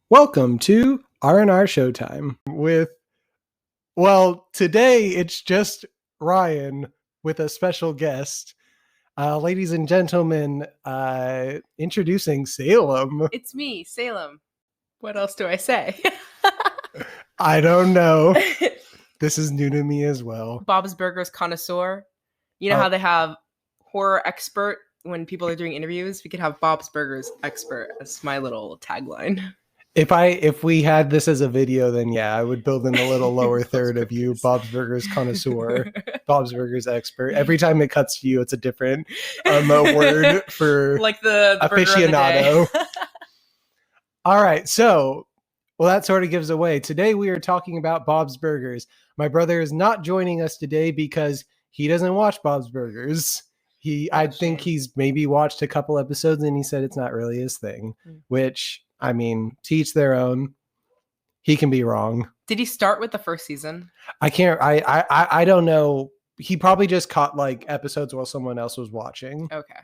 Welcome to R&R Showtime today it's just Ryan with a special guest. Ladies and gentlemen, introducing Salem. It's me, Salem. What else do I say? I don't know. This is new to me as well. Bob's Burgers connoisseur. You know how they have horror expert when people are doing interviews? We could have Bob's Burgers expert as my little tagline. If we had this as a video, then yeah, I would build in a little lower third of you, Bob's Burgers connoisseur, Bob's Burgers expert. Every time it cuts to you, it's a different word for like the aficionado. All right, so that sort of gives away. Today we are talking about Bob's Burgers. My brother is not joining us today because he doesn't watch Bob's Burgers. I think he's maybe watched a couple episodes and he said it's not really his thing, which, I mean, to each their own. He can be wrong. Did he start with the first season? I don't know. He probably just caught like episodes while someone else was watching. Okay.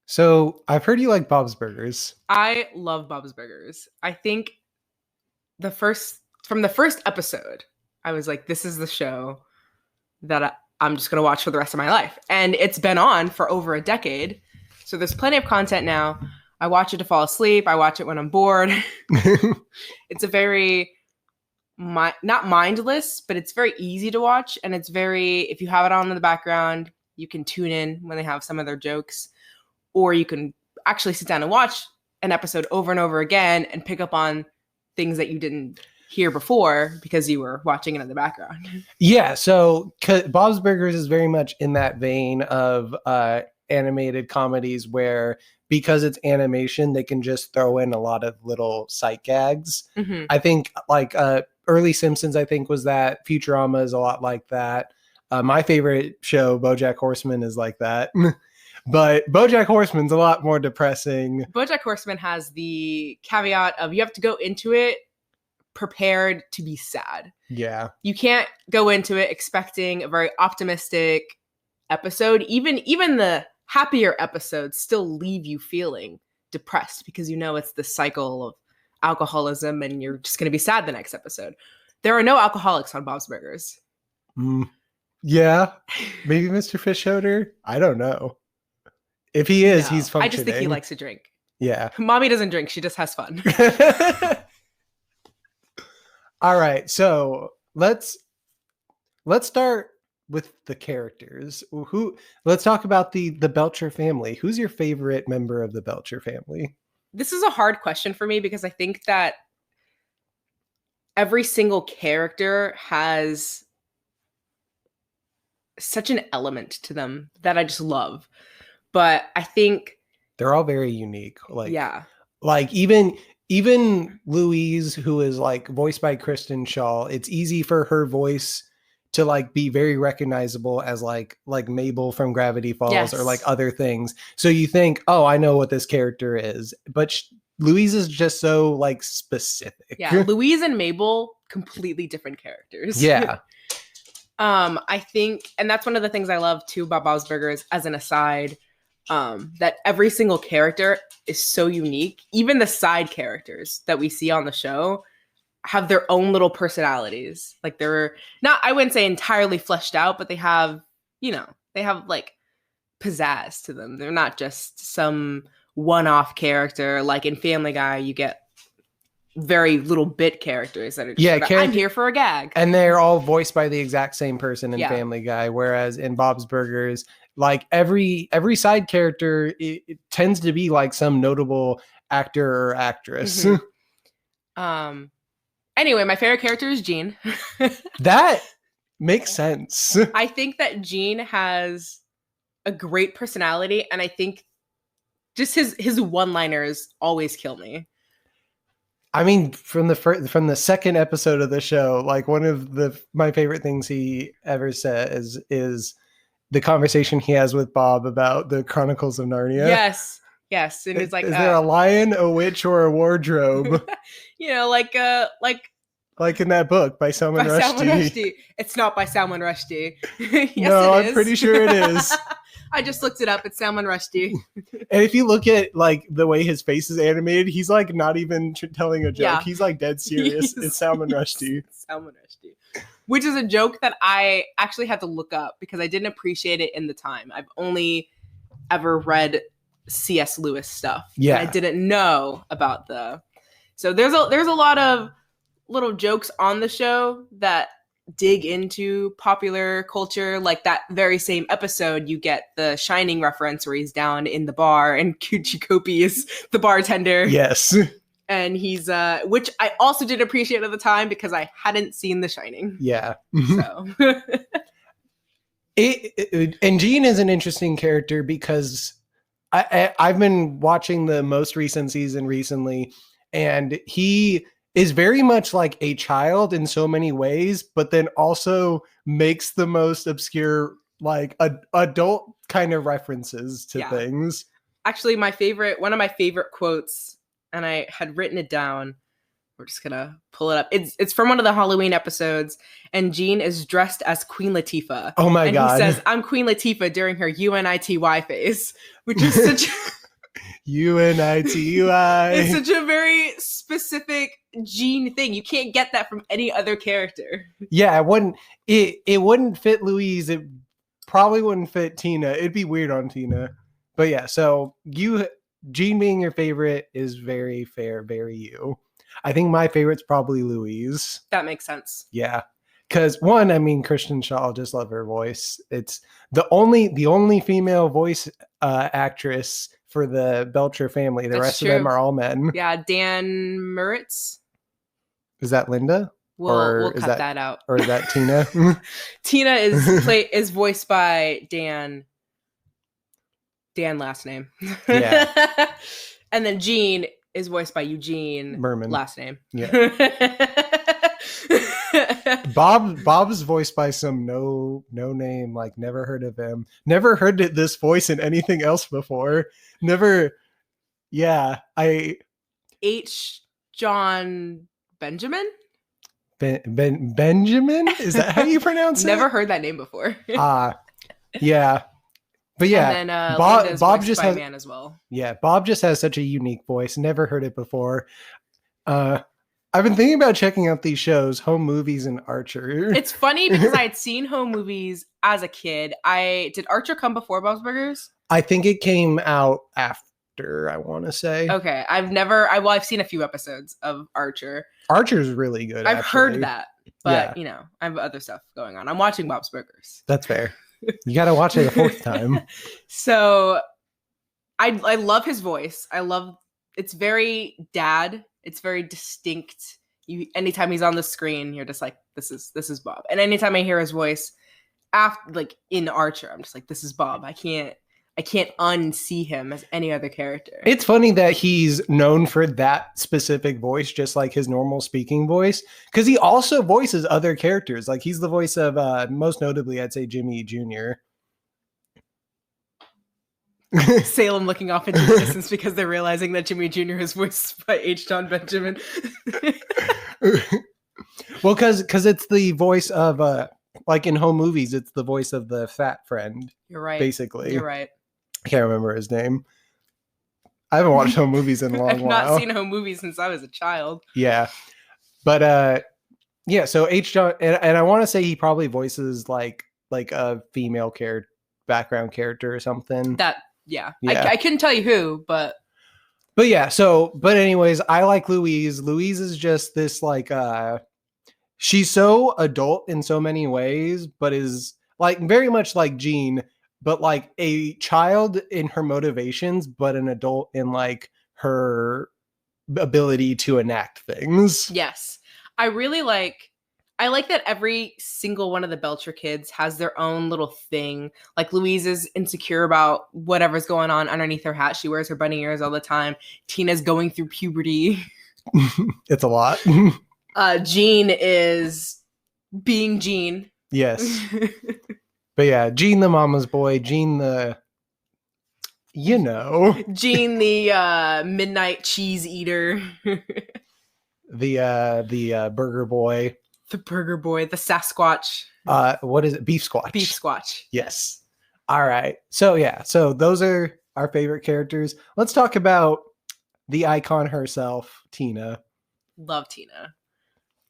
So I've heard you like Bob's Burgers. I love Bob's Burgers. I think from the first episode, I was like, this is the show that I'm just going to watch for the rest of my life. And it's been on for over a decade. So there's plenty of content now. I watch it to fall asleep. I watch it when I'm bored. It's a very, not mindless, but it's very easy to watch. And it's if you have it on in the background, you can tune in when they have some of their jokes. Or you can actually sit down and watch an episode over and over again and pick up on things that you didn't hear before because you were watching it in the background. Yeah, so Bob's Burgers is very much in that vein of animated comedies where, because it's animation, they can just throw in a lot of little sight gags. Mm-hmm. I think like early Simpsons, I think, was that. Futurama is a lot like that. My favorite show, BoJack Horseman, is like that. But BoJack Horseman's a lot more depressing. BoJack Horseman has the caveat of you have to go into it prepared to be sad. Yeah. You can't go into it expecting a very optimistic episode. Even the happier episodes still leave you feeling depressed because you know it's the cycle of alcoholism and you're just going to be sad the next episode. There are no alcoholics on Bob's Burgers. Yeah. Maybe Mr. Fischoeder? I don't know. If he is, he's functioning. I just think he likes to drink. Yeah. Mommy doesn't drink. She just has fun. All right. So let's start with the characters. Let's talk about the Belcher family. Who's your favorite member of the Belcher family? This is a hard question for me because I think that every single character has such an element to them that I just love. But I think they're all very unique. Like even Louise, who is like voiced by Kristen Shaw, it's easy for her voice to like be very recognizable as like Mabel from Gravity Falls, or like other things. So you think, oh, I know what this character is, but Louise is just so like specific. Yeah, Louise and Mabel, completely different characters. Yeah. I think, and that's one of the things I love too about Bob's Burgers, as an aside, that every single character is so unique. Even the side characters that we see on the show have their own little personalities. Like they're not, I wouldn't say entirely fleshed out, but they have like pizzazz to them. They're not just some one-off character. Like in Family Guy, you get very little bit characters that are just I'm here for a gag. And they're all voiced by the exact same person in Family Guy. Whereas in Bob's Burgers, like every side character, it tends to be like some notable actor or actress. Mm-hmm. Anyway, my favorite character is Gene. That makes sense. I think that Gene has a great personality, and I think just his one-liners always kill me. I mean, from the second episode of the show, like one of my favorite things he ever says is the conversation he has with Bob about the Chronicles of Narnia. Yes, and it's like, is there a lion, a witch, or a wardrobe? Like in that book by Salman Rushdie. It's not by Salman Rushdie. Yes, no, I'm pretty sure it is. I just looked it up. It's Salman Rushdie. And if you look at like the way his face is animated, he's like not even telling a joke. Yeah. He's like dead serious. It's Salman Rushdie. Salman Rushdie. Which is a joke that I actually had to look up because I didn't appreciate it in the time. I've only ever read C.S. Lewis stuff. Yeah. And I didn't know about so there's a lot of little jokes on the show that dig into popular culture. Like that very same episode, you get the Shining reference where he's down in the bar and Kuchikopi is the bartender. Yes. And he's which I also did appreciate at the time because I hadn't seen The Shining. Yeah. So and Gene is an interesting character because I've been watching the most recent season recently, and he is very much like a child in so many ways, but then also makes the most obscure, like adult kind of references to things. Actually, one of my favorite quotes, and I had written it down. We're just gonna pull it up. It's from one of the Halloween episodes, and Jean is dressed as Queen Latifah. Oh my God. He says, "I'm Queen Latifah" during her UNITY phase, which is such UNITY. It's such a very specific Jean thing. You can't get that from any other character. Yeah, it wouldn't fit Louise. It probably wouldn't fit Tina. It'd be weird on Tina. But yeah, so Jean being your favorite is very fair, very you. I think my favorite's probably Louise. That makes sense. Yeah. Because one, I mean, Kristen Shaw, just love her voice. It's the only female voice actress for the Belcher family. The rest of them are all men. Yeah, Dan Moritz. Is that Linda? We'll cut that out. Or is that Tina? Tina is voiced by Dan last name. Yeah. And then Jean is voiced by Eugene Merman. Last name. Yeah. Bob's voiced by some no name, like never heard of him. Never heard this voice in anything else before. Never. Yeah. H. John Benjamin? Benjamin? Is that how you pronounce it? Never heard that name before. Yeah. But yeah, and then, Bob just has man as well. Yeah, Bob just has such a unique voice. Never heard it before. I've been thinking about checking out these shows, Home Movies and Archer. It's funny because I had seen Home Movies as a kid. Did Archer come before Bob's Burgers? I think it came out after, I want to say. Okay, I've seen a few episodes of Archer. Archer's really good. I've heard that, but I have other stuff going on. I'm watching Bob's Burgers. That's fair. You got to watch it a fourth time. So I love his voice. It's very dad. It's very distinct. Anytime he's on the screen, you're just like, this is Bob. And anytime I hear his voice in Archer, I'm just like, this is Bob. I can't unsee him as any other character. It's funny that he's known for that specific voice, just like his normal speaking voice, because he also voices other characters. Like he's the voice of, most notably, I'd say Jimmy Jr. Salem looking off into the distance because they're realizing that Jimmy Jr. is voiced by H. John Benjamin. Well, because it's the voice of, like in Home Movies, it's the voice of the fat friend. You're right. Basically. You're right. I can't remember his name. I haven't watched Home Movies in a long while. I've not seen Home Movies since I was a child. Yeah. But so H. John, and I want to say he probably voices like a female background character or something. Yeah. I couldn't tell you who, but yeah, but anyways, I like Louise. Louise is just this she's so adult in so many ways, but is like very much like Jean, but like a child in her motivations, but an adult in like her ability to enact things. Yes. I like that every single one of the Belcher kids has their own little thing. Like Louise is insecure about whatever's going on underneath her hat. She wears her bunny ears all the time. Tina's going through puberty. It's a lot. Jean is being Jean. Yes. But yeah, Jean the mama's boy, Jean the Jean the midnight cheese eater. the burger boy. The burger boy, the Sasquatch. What is it? Beef Squatch. Beef Squatch. Yes. All right. So yeah, so those are our favorite characters. Let's talk about the icon herself, Tina. Love Tina.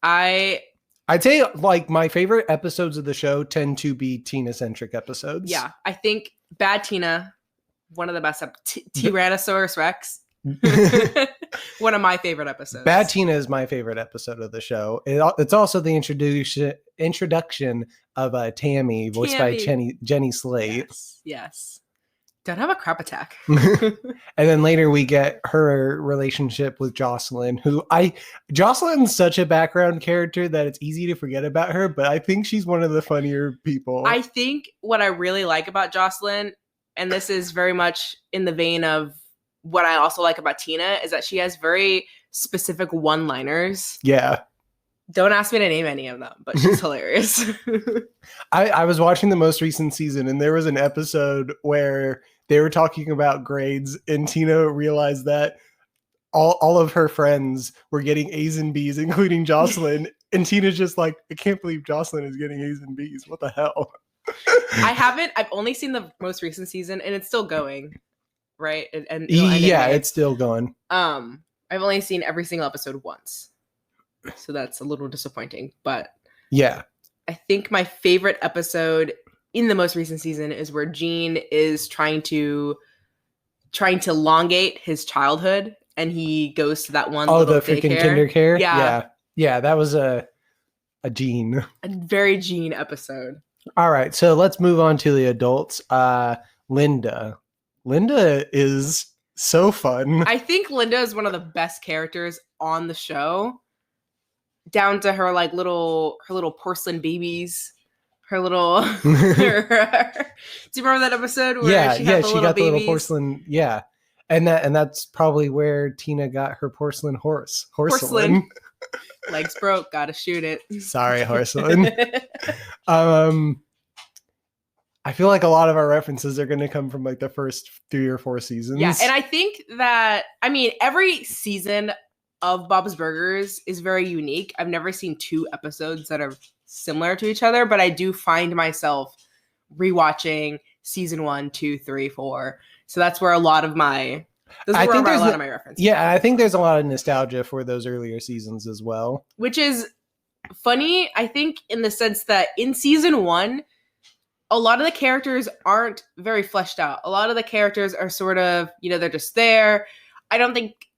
I'd say like my favorite episodes of the show tend to be Tina-centric episodes. Yeah, I think Bad Tina, one of the best. Tyrannosaurus Rex. One of my favorite episodes. Bad Tina is my favorite episode of the show. It's also the introduction of Tammy, voiced by Jenny Slate. Yes. Don't have a crap attack. And then later we get her relationship with Jocelyn, Jocelyn's such a background character that it's easy to forget about her, but I think she's one of the funnier people. I think what I really like about Jocelyn, and this is very much in the vein of what I also like about Tina, is that she has very specific one-liners. Yeah. Don't ask me to name any of them, but she's hilarious. I was watching the most recent season, and there was an episode where they were talking about grades, and Tina realized that all of her friends were getting A's and B's, including Jocelyn. And Tina's just like, I can't believe Jocelyn is getting A's and B's. What the hell? I've only seen the most recent season, and it's still going, right? And yeah, it's still going. I've only seen every single episode once, so that's a little disappointing. But yeah, I think my favorite episode in the most recent season is where Gene is trying to elongate his childhood, and he goes to that one. Oh, the freaking KinderCare. Yeah. That was a Gene, a very Gene episode. All right, so let's move on to the adults. Linda is so fun. I think Linda is one of the best characters on the show, down to her like her little porcelain babies. Her little do you remember that episode where she got the little porcelain, yeah. And that's probably where Tina got her porcelain horse. Porcelain. Legs broke, gotta shoot it. Sorry, Horseland. I feel like a lot of our references are going to come from like the first 3 or 4 seasons. Yeah, and I think that, every season of Bob's Burgers is very unique. I've never seen 2 episodes that are similar to each other, but I do find myself rewatching season 1, 2, 3, 4. So that's where a lot of my references. Yeah, I think there's a lot of nostalgia for those earlier seasons as well. Which is funny, I think, in the sense that in season 1, a lot of the characters aren't very fleshed out. A lot of the characters are sort of, they're just there. I don't think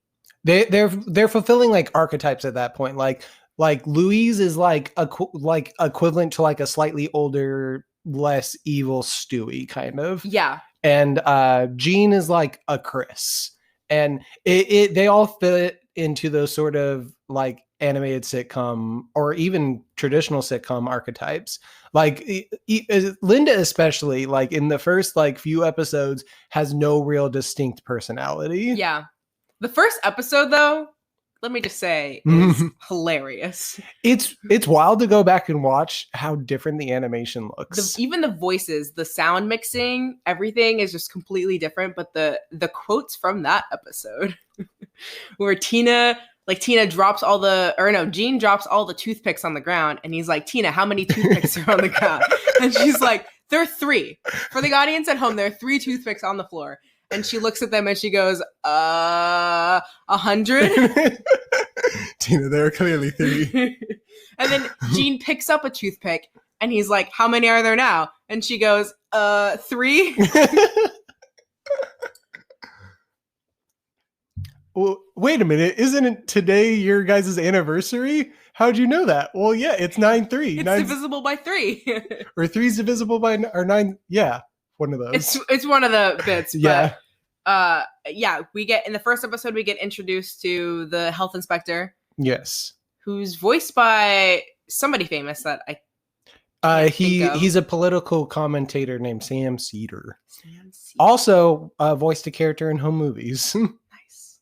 they're fulfilling like archetypes at that point. Like Louise is like equivalent to like a slightly older, less evil Stewie kind of. Yeah. And Gene is like a Chris. And they all fit into those sort of like animated sitcom or even traditional sitcom archetypes. Like Linda especially, like in the first like few episodes, has no real distinct personality. Yeah. The first episode though, let me just say, is hilarious. It's wild to go back and watch how different the animation looks. Even the voices, the sound mixing, everything is just completely different. But the quotes from that episode where Gene drops all the toothpicks on the ground, and he's like, Tina, how many toothpicks are on the ground? And she's like, there are 3. For the audience at home, there are 3 toothpicks on the floor. And she looks at them and she goes, 100? Tina, there are clearly 3. And then Gene picks up a toothpick and he's like, how many are there now? And she goes, 3. Well, wait a minute. Isn't it today your guys' anniversary? How'd you know that? Well, yeah, it's 9-3. It's divisible by 3. Or 3's divisible by 9. Yeah. One of those. It's one of the bits. Yeah. But, we get in the first episode we get introduced to the health inspector. Yes. Who's voiced by somebody famous that he's a political commentator named Sam Cedar. Also voiced a character in home movies. Nice.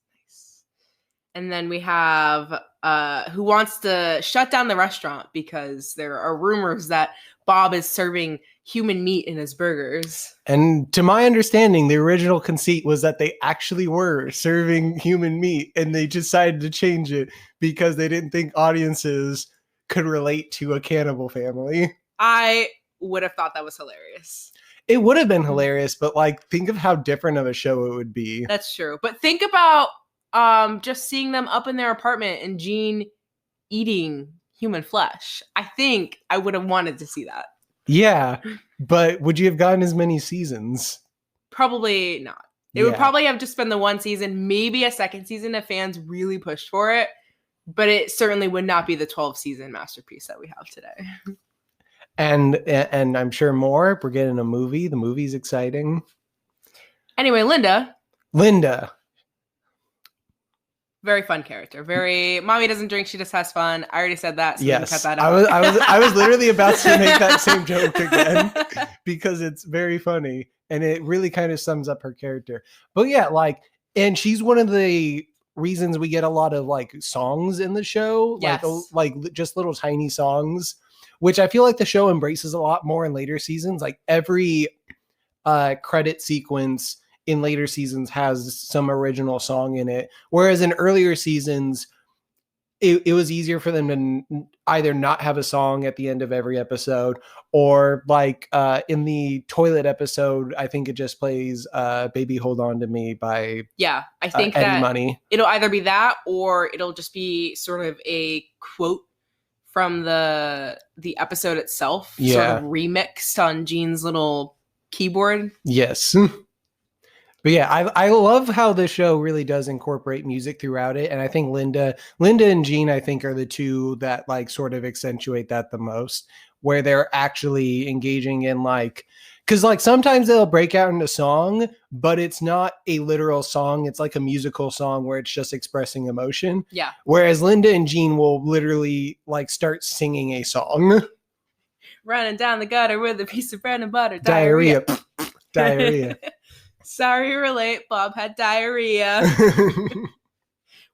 And then we have who wants to shut down the restaurant because there are rumors that Bob is serving human meat in his burgers. And to my understanding, the original conceit was that they actually were serving human meat, and they decided to change it because they didn't think audiences could relate to a cannibal family. I would have thought that was hilarious. It would have been hilarious, but like, think of how different of a show it would be. That's true. But think about just seeing them up in their apartment and Gene eating human flesh. I think I would have wanted to see that. Yeah, but would you have gotten as many seasons? Probably not. It would probably have just been the one season, maybe a second season if fans really pushed for it. But it certainly would not be the 12-season masterpiece that we have today. And I'm sure more. We're getting a movie. The movie's exciting. Anyway, Linda. Very fun character. Very mommy doesn't drink, she just has fun. I already said that, so yes. we can cut that out. I was literally about to make that same joke again because it's very funny and it really kind of sums up her character. But yeah, like, and she's one of the reasons we get a lot of like songs in the show, yes. like just little tiny songs, which I feel like the show embraces a lot more in later seasons. Like every credit sequence in later seasons has some original song in it, whereas in earlier seasons it was easier for them to either not have a song at the end of every episode, or like in the toilet episode, I think it just plays Baby Hold On to Me by I think Eddie that Money. It'll either be that or it'll just be sort of a quote from the episode itself, sort of remixed on Gene's little keyboard. Yes. But yeah, I love how the show really does incorporate music throughout it. And I think Linda and Gene, I think, are the two that like sort of accentuate that the most, where they're actually engaging in like, because like sometimes they'll break out into song, but it's not a literal song. It's like a musical song where it's just expressing emotion. Yeah. Whereas Linda and Gene will literally like start singing a song. Running down the gutter with a piece of bread and butter. Diarrhea. Sorry you're late. Bob had diarrhea.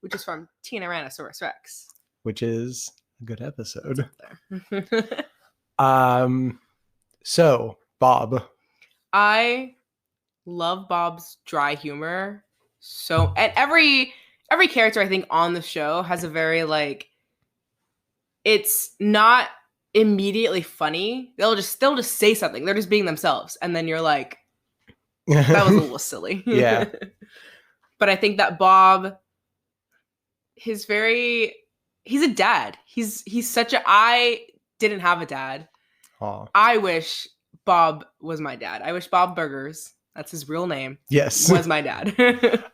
Which is from Tyrannosaurus Rex. Which is a good episode. So, Bob. I love Bob's dry humor. So, and every character I think on the show has a very like, it's not immediately funny. They'll just say something. They're just being themselves. And then you're like, that was a little silly. Yeah. But I think that Bob, he's a dad. I didn't have a dad. Aww. I wish Bob was my dad. I wish Bob Burgers, that's his real name. Yes. Was my dad.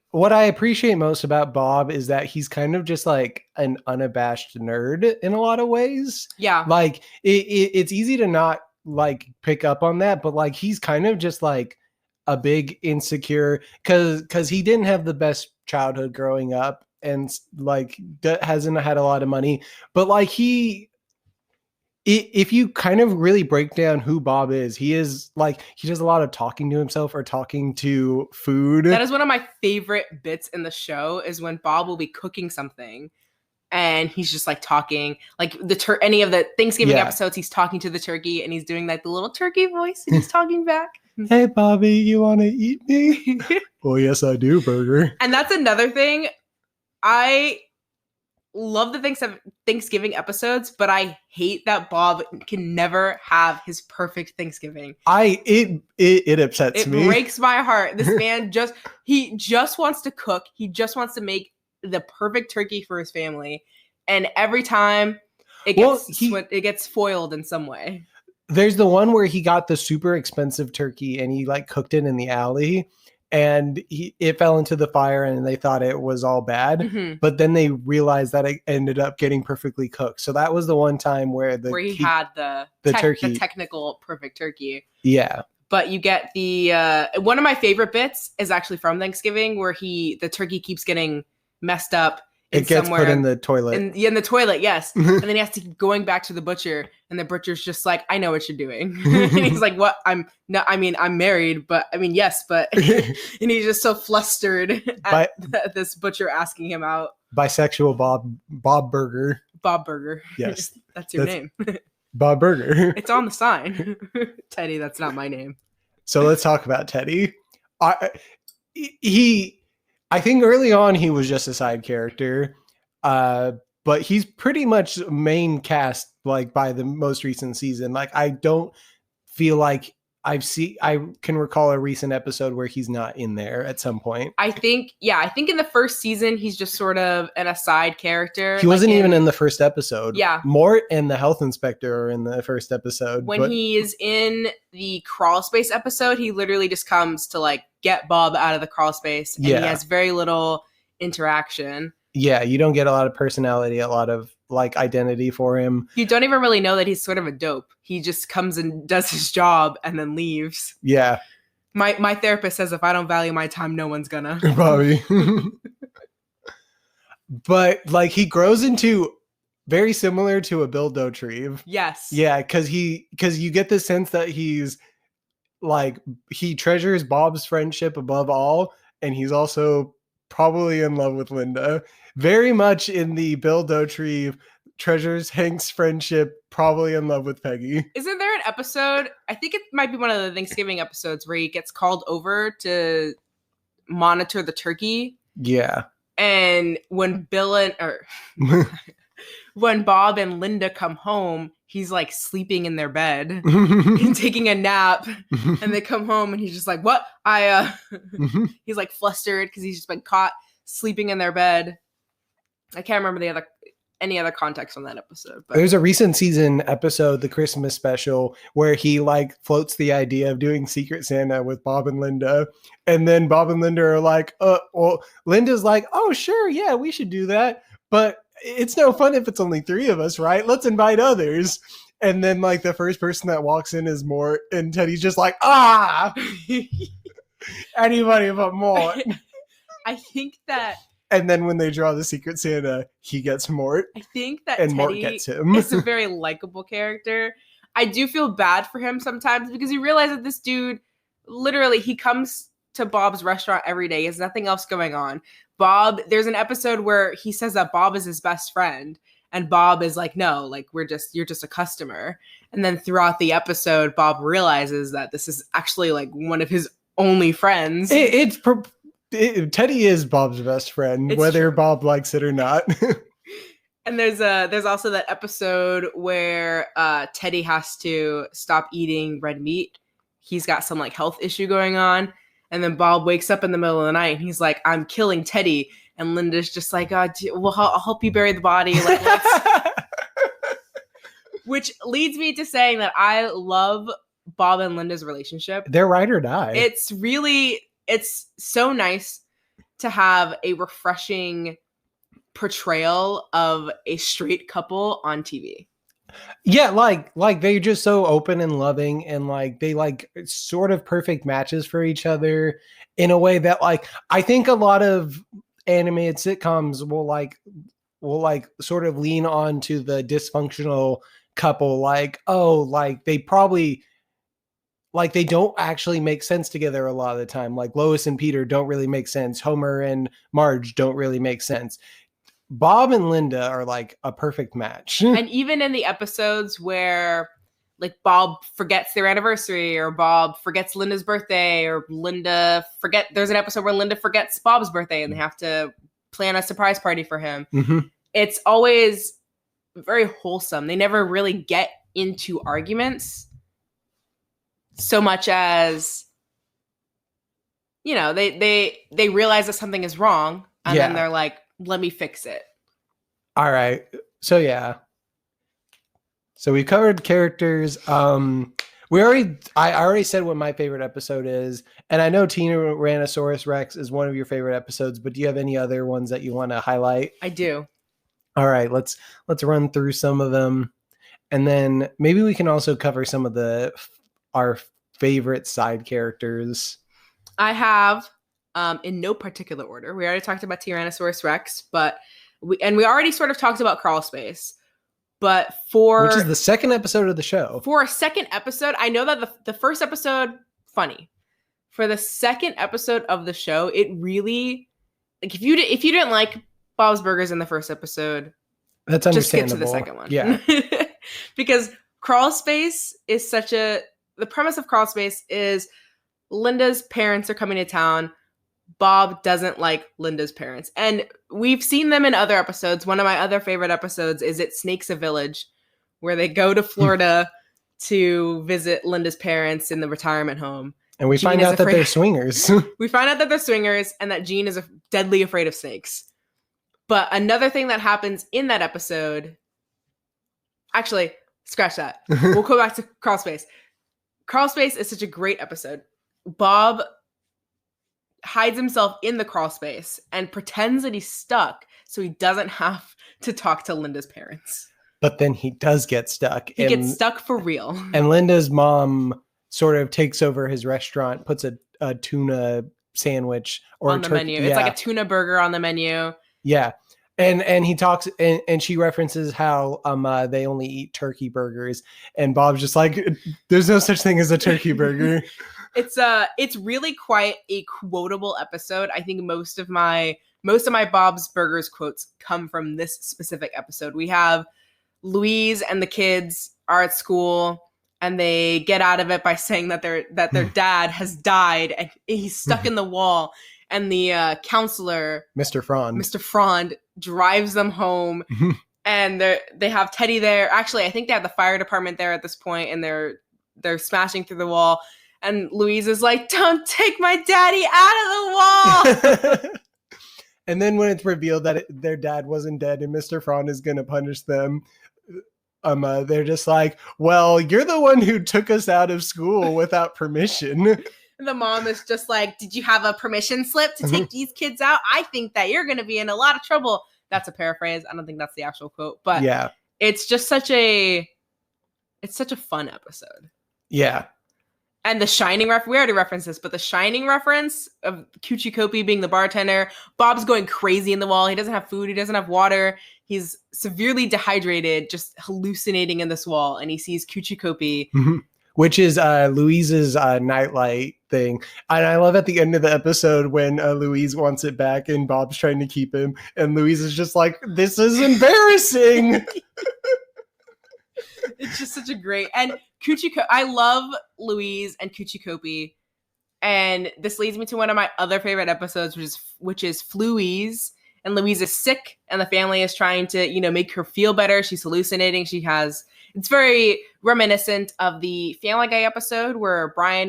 What I appreciate most about Bob is that he's kind of just like an unabashed nerd in a lot of ways. Yeah. Like it's easy to not like pick up on that, but like he's kind of just like a big insecure because he didn't have the best childhood growing up and like hasn't had a lot of money, but like if you kind of really break down who Bob is, he is like, he does a lot of talking to himself or talking to food. That is one of my favorite bits in the show, is when Bob will be cooking something and he's just like talking, like any of the Thanksgiving episodes, he's talking to the turkey and he's doing like the little turkey voice and he's talking back. Hey, Bobby, you want to eat me? Oh, yes, I do, Burger. And that's another thing. I love the Thanksgiving episodes, but I hate that Bob can never have his perfect Thanksgiving. It upsets me. It breaks my heart. This man he just wants to cook. He just wants to make the perfect turkey for his family, and every time it gets foiled in some way. There's the one where he got the super expensive turkey and he like cooked it in the alley, and it fell into the fire and they thought it was all bad. Mm-hmm. But then they realized that it ended up getting perfectly cooked. So that was the one time where he had the turkey, the technical perfect turkey. Yeah. But you get the one of my favorite bits is actually from Thanksgiving, where the turkey keeps getting messed up. It gets put in the toilet. In the toilet, yes. And then he has to keep going back to the butcher, and the butcher's just like, "I know what you're doing." And he's like, "What? I'm married, but yes, but." And he's just so flustered at this butcher asking him out. Bisexual Bob Burger. Bob Burger. Yes, that's your name. Bob Burger. It's on the sign. Teddy, that's not my name. So let's talk about Teddy. I think early on he was just a side character, but he's pretty much main cast like by the most recent season. Like I don't feel like I can recall a recent episode where he's not in there at some point. I think in the first season he's just sort of an aside character. He wasn't even in the first episode. Yeah. Mort and the health inspector are in the first episode. When he is in the crawl space episode, he literally just comes to like get Bob out of the crawl space, and he has very little interaction. Yeah, you don't get a lot of personality, a lot of like identity for him. You don't even really know that he's sort of a dope. He just comes and does his job and then leaves. Yeah. My therapist says if I don't value my time, no one's gonna. Bobby. But like he grows into very similar to a Bill Dauterive. Yes. Yeah, because you get the sense that he's like he treasures Bob's friendship above all, and he's also probably in love with Linda. Very much in the Bill Dauterive treasures Hank's friendship, probably in love with Peggy. Isn't there an episode, I think it might be one of the Thanksgiving episodes, where he gets called over to monitor the turkey? Yeah. And when when Bob and Linda come home, he's like sleeping in their bed and taking a nap, and they come home and he's just like, what? He's like flustered because he's just been caught sleeping in their bed. I can't remember any other context on that episode. But there's a recent season episode, the Christmas special, where he like floats the idea of doing Secret Santa with Bob and Linda. And then Bob and Linda are like, well, Linda's like, oh, sure. Yeah, we should do that. But it's no fun if it's only 3 of us, right? Let's invite others. And then like the first person that walks in is Mort, and Teddy's just like, anybody but Mort. I think that. And then when they draw the Secret Santa, he gets Mort. I think that and Teddy Mort gets him. is a very likable character. I do feel bad for him sometimes because you realize that this dude, literally, he comes to Bob's restaurant every day. He has nothing else going on. There's an episode where he says that Bob is his best friend. And Bob is like, no, like you're just a customer. And then throughout the episode, Bob realizes that this is actually like one of his only friends. Teddy is Bob's best friend, whether true. Bob likes it or not. And there's also that episode where Teddy has to stop eating red meat. He's got some like health issue going on. And then Bob wakes up in the middle of the night and he's like, I'm killing Teddy. And Linda's just like, well, I'll help you bury the body. Like, which leads me to saying that I love Bob and Linda's relationship. They're ride or die. It's so nice to have a refreshing portrayal of a straight couple on TV. Yeah, like they're just so open and loving, and like they like sort of perfect matches for each other in a way that like I think a lot of animated sitcoms will like sort of lean on to the dysfunctional couple, like, oh, like they probably like they don't actually make sense together a lot of the time. Like Lois and Peter don't really make sense. Homer and Marge don't really make sense. Bob and Linda are like a perfect match. And even in the episodes where like Bob forgets their anniversary, or Bob forgets Linda's birthday, or there's an episode where Linda forgets Bob's birthday and they have to plan a surprise party for him. Mm-hmm. It's always very wholesome. They never really get into arguments so much as, you know, they realize that something is wrong, and then they're like, let me fix it. All right. So yeah. So we covered characters. I already said what my favorite episode is, and I know Tyrannosaurus Rex is one of your favorite episodes, but do you have any other ones that you want to highlight? I do. All right, let's run through some of them, and then maybe we can also cover some of our favorite side characters. I have, in no particular order. We already talked about Tyrannosaurus Rex, but we already sort of talked about Crawl Space. But which is the second episode of the show. For a second episode, I know that the first episode, funny. For the second episode of the show, it really, like, if you didn't like Bob's Burgers in the first episode, that's understandable. Just skip to the second one. Yeah. Because Crawl Space is the premise of Crawl Space is Linda's parents are coming to town. Bob doesn't like Linda's parents. And we've seen them in other episodes. One of my other favorite episodes is It Snakes a Village, where they go to Florida to visit Linda's parents in the retirement home. And we find out that they're swingers. We find out that they're swingers and that Gene is deadly afraid of snakes. But another thing that happens in that episode... Actually, scratch that. We'll go back to Crawl Space. Crawl Space is such a great episode. Bob hides himself in the crawl space and pretends that he's stuck so he doesn't have to talk to Linda's parents. But then he does get stuck. He gets stuck for real. And Linda's mom sort of takes over his restaurant, puts a tuna sandwich or on the menu. It's like a tuna burger on the menu. Yeah. And he talks and she references how they only eat turkey burgers, and Bob's just like, there's no such thing as a turkey burger. It's really quite a quotable episode. I think most of my Bob's Burgers quotes come from this specific episode. We have Louise and the kids are at school and they get out of it by saying that their dad has died and he's stuck in the wall. And the counselor, Mr. Frond, drives them home. And they have Teddy there. Actually, I think they have the fire department there at this point, and they're smashing through the wall. And Louise is like, "Don't take my daddy out of the wall." And then when it's revealed that their dad wasn't dead and Mr. Frond is going to punish them, they're just like, "Well, you're the one who took us out of school without permission." The mom is just like, "Did you have a permission slip to take these kids out? I think that you're going to be in a lot of trouble." That's a paraphrase. I don't think that's the actual quote, but yeah, it's just such a fun episode. Yeah. And the Shining we already referenced this, but the Shining reference of Coochie Copy being the bartender, Bob's going crazy in the wall. He doesn't have food. He doesn't have water. He's severely dehydrated, just hallucinating in this wall. And he sees Coochie Copy. Which is Louise's nightlight thing. And I love at the end of the episode when Louise wants it back and Bob's trying to keep him. And Louise is just like, "This is embarrassing." It's just such a great... And I love Louise and Coochie Copy. And this leads me to one of my other favorite episodes, which is Fluise. And Louise is sick and the family is trying to, make her feel better. She's hallucinating. It's very reminiscent of the Family Guy episode where I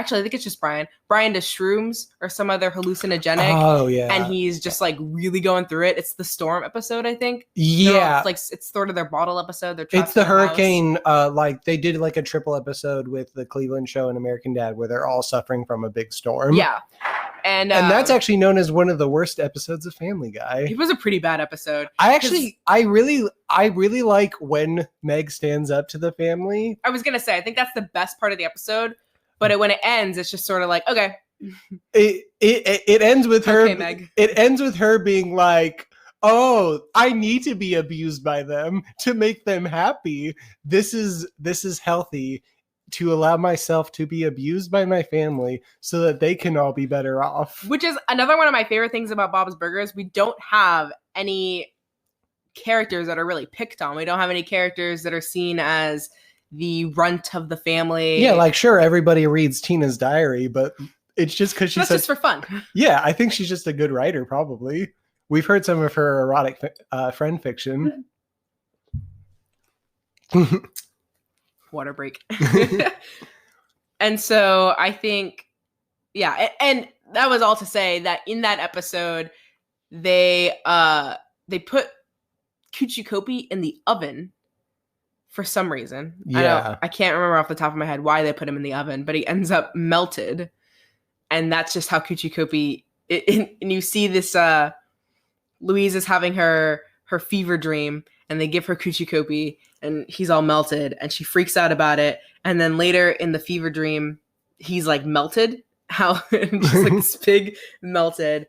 think it's just Brian does shrooms or some other hallucinogenic. Oh, yeah. And he's just like really going through it. It's the Storm episode, I think. Yeah. It's sort of their bottle episode. It's the hurricane. They did like a triple episode with the Cleveland Show and American Dad where they're all suffering from a big storm. Yeah. And that's actually known as one of the worst episodes of Family Guy. It was a pretty bad episode. I really like when Meg stands up to the family. I was gonna say, I think that's the best part of the episode. But when it ends, it's just sort of like, okay. It ends with her. Okay, Meg. It ends with her being like, "Oh, I need to be abused by them to make them happy. This is healthy." To allow myself to be abused by my family so that they can all be better off. Which is another one of my favorite things about Bob's Burgers. We don't have any characters that are really picked on. We don't have any characters that are seen as the runt of the family. Yeah, like sure, everybody reads Tina's diary, but it's just because she's just for fun. Yeah, I think she's just a good writer, probably. We've heard some of her erotic friend fiction. Water break. And so I think, yeah, and that was all to say that in that episode, they put Coochie Copy in the oven for some reason. Yeah. I can't remember off the top of my head why they put him in the oven, but he ends up melted. And that's just how Coochie Copy, and you see this, Louise is having her fever dream, and they give her Coochie Copy, and he's all melted, and she freaks out about it. And then later in the fever dream, he's like melted. Just like this pig melted.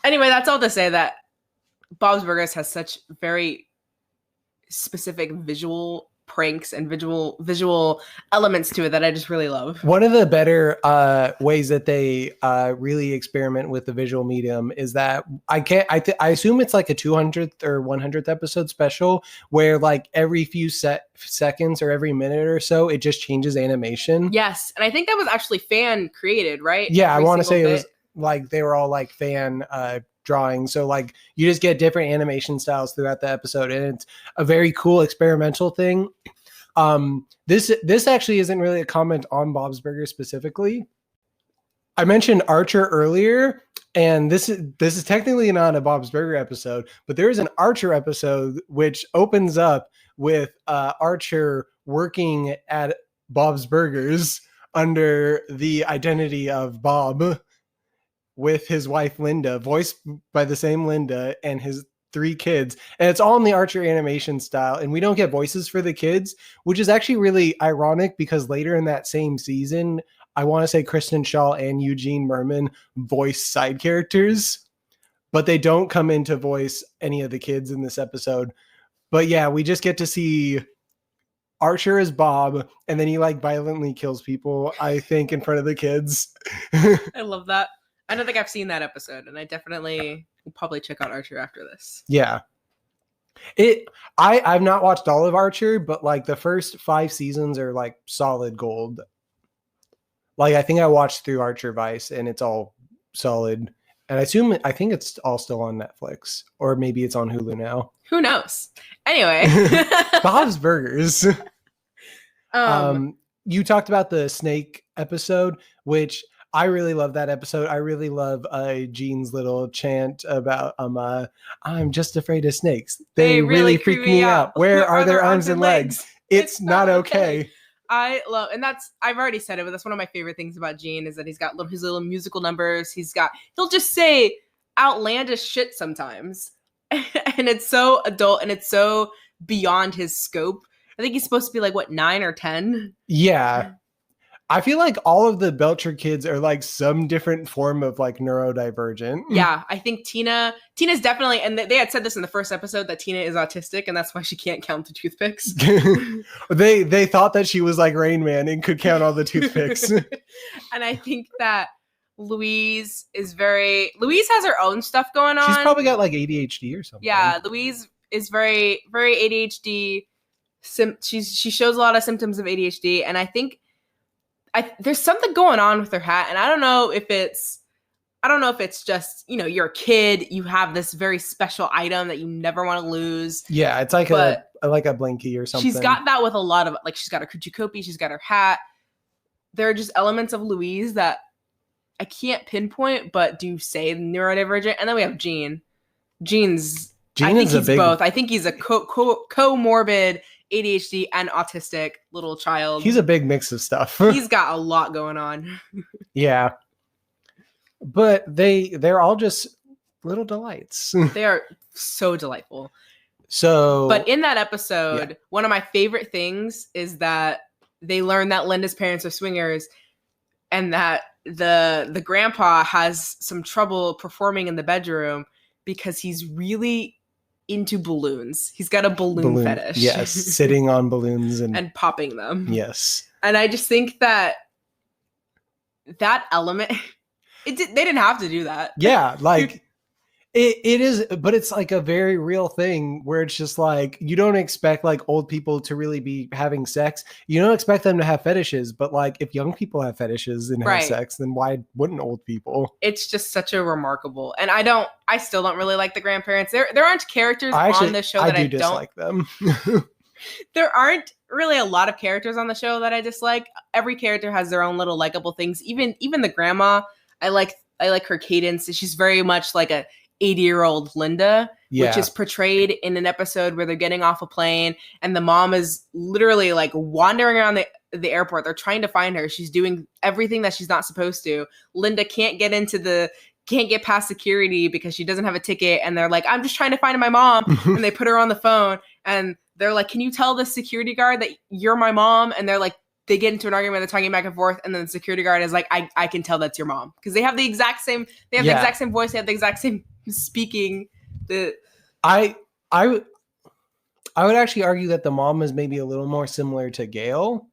Anyway, that's all to say that Bob's Burgers has such very specific visual pranks and visual elements to it that I just really love. One of the better ways that they really experiment with the visual medium is that I assume it's like a 200th or 100th episode special where like every few seconds or every minute or so it just changes animation. Yes, and I think that was actually fan created, right? Yeah, I want to say it was like they were all like fan drawing, so like you just get different animation styles throughout the episode, and it's a very cool experimental thing. This actually isn't really a comment on Bob's Burgers specifically. I mentioned Archer earlier, and this is technically not a Bob's Burger episode, but there is an Archer episode which opens up with Archer working at Bob's Burgers under the identity of Bob with his wife Linda, voiced by the same Linda, and his 3 kids. And it's all in the Archer animation style, and we don't get voices for the kids, which is actually really ironic because later in that same season, I want to say Kristen Shaw and Eugene Merman voice side characters, but they don't come in to voice any of the kids in this episode. But yeah, we just get to see Archer as Bob, and then he like violently kills people, I think, in front of the kids. I love that. I don't think I've seen that episode, and I definitely will probably check out Archer after this. Yeah. I've not watched all of Archer, but like the first 5 seasons are like solid gold. Like I think I watched through Archer Vice, and it's all solid. And I think it's all still on Netflix, or maybe it's on Hulu now. Who knows? Anyway, Bob's Burgers. You talked about the snake episode, which I really love that episode. I really love Gene's little chant about I'm just afraid of snakes. They really freak me out. Where are their arms and legs? It's not okay. I love, and I've already said it, but that's one of my favorite things about Gene is that he's got his little musical numbers. He'll just say outlandish shit sometimes. And it's so adult and it's so beyond his scope. I think he's supposed to be like, what, 9 or 10? Yeah. I feel like all of the Belcher kids are like some different form of like neurodivergent. Yeah, I think Tina's definitely, and they had said this in the first episode that Tina is autistic and that's why she can't count the toothpicks. They thought that she was like Rain Man and could count all the toothpicks. And I think that Louise has her own stuff going on. She's probably got like ADHD or something. Yeah, Louise is very, very ADHD. She shows a lot of symptoms of ADHD, and I think there's something going on with her hat, and I don't know if it's just, you're a kid, you have this very special item that you never want to lose. Yeah, it's like a blankie or something. She's got that with a lot of, like, she's got her Kuchikopi, she's got her hat. There are just elements of Louise that I can't pinpoint, but do say neurodivergent. And then we have Gene. I think he's both. I think he's a comorbid ADHD and autistic little child. He's a big mix of stuff. He's got a lot going on. Yeah. But they're all just little delights. They are so delightful. But in that episode, one of my favorite things is that they learn that Linda's parents are swingers and that the grandpa has some trouble performing in the bedroom because he's really into balloons. He's got a balloon fetish. Yes, sitting on balloons and popping them. Yes. And I just think that element, they didn't have to do that. Yeah, like it is, but it's like a very real thing where it's just like you don't expect like old people to really be having sex. You don't expect them to have fetishes, but like if young people have fetishes and have sex, then why wouldn't old people? It's just such a remarkable. And I still don't really like the grandparents. There aren't characters on this show that I don't dislike them. There aren't really a lot of characters on the show that I dislike. Every character has their own little likable things. Even the grandma, I like her cadence. She's very much like a 80-year-old Linda, which is portrayed in an episode where they're getting off a plane and the mom is literally like wandering around the airport. They're trying to find her. She's doing everything that she's not supposed to. Linda can't get past security because she doesn't have a ticket. And they're like, I'm just trying to find my mom. And they put her on the phone and they're like, can you tell the security guard that you're my mom? And they're like, they get into an argument, they're talking back and forth, and then the security guard is like, I can tell that's your mom. Because they have the exact same voice, they have the exact same speaking. I would actually argue that the mom is maybe a little more similar to Gail.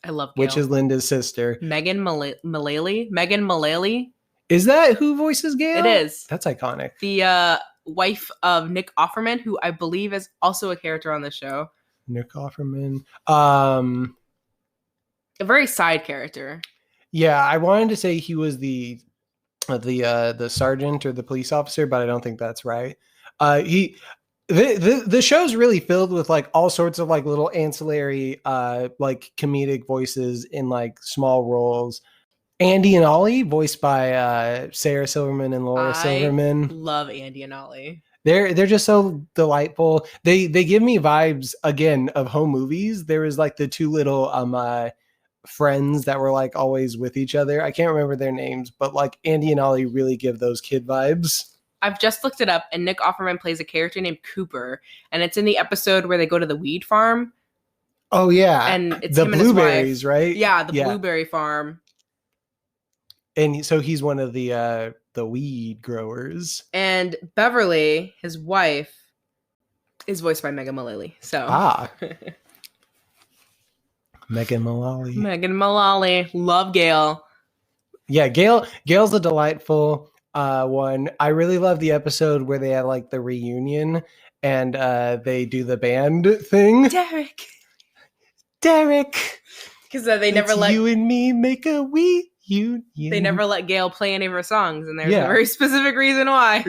I love Gail. Which is Linda's sister. Megan Mullally. Is that who voices Gail? It is. That's iconic. The wife of Nick Offerman, who I believe is also a character on the show. Nick Offerman. A very side character. Yeah, I wanted to say he was the sergeant or the police officer, but I don't think that's right. The show's really filled with like all sorts of like little ancillary like comedic voices in like small roles. Andy and Ollie, voiced by Sarah Silverman and Laura I Silverman. love Andy and Ollie. They're just so delightful. They give me vibes again of home movies. There was like the two little friends that were like always with each other. I can't remember their names, but like Andy and Ollie really give those kid vibes. I've just looked it up, and Nick Offerman plays a character named Cooper, and it's in the episode where they go to the weed farm. Oh yeah, and it's the him and his blueberries, wife. right? Yeah, the blueberry farm. And so he's one of the weed growers. And Beverly, his wife, is voiced by Megan Mullally. So Megan Mullally. Megan Mullally. Love Gail. Yeah, Gail's a delightful one. I really love the episode where they have like the reunion and they do the band thing. Derek. Because they never let you and me make a reunion. They never let Gail play any of her songs, and there's a very specific reason why.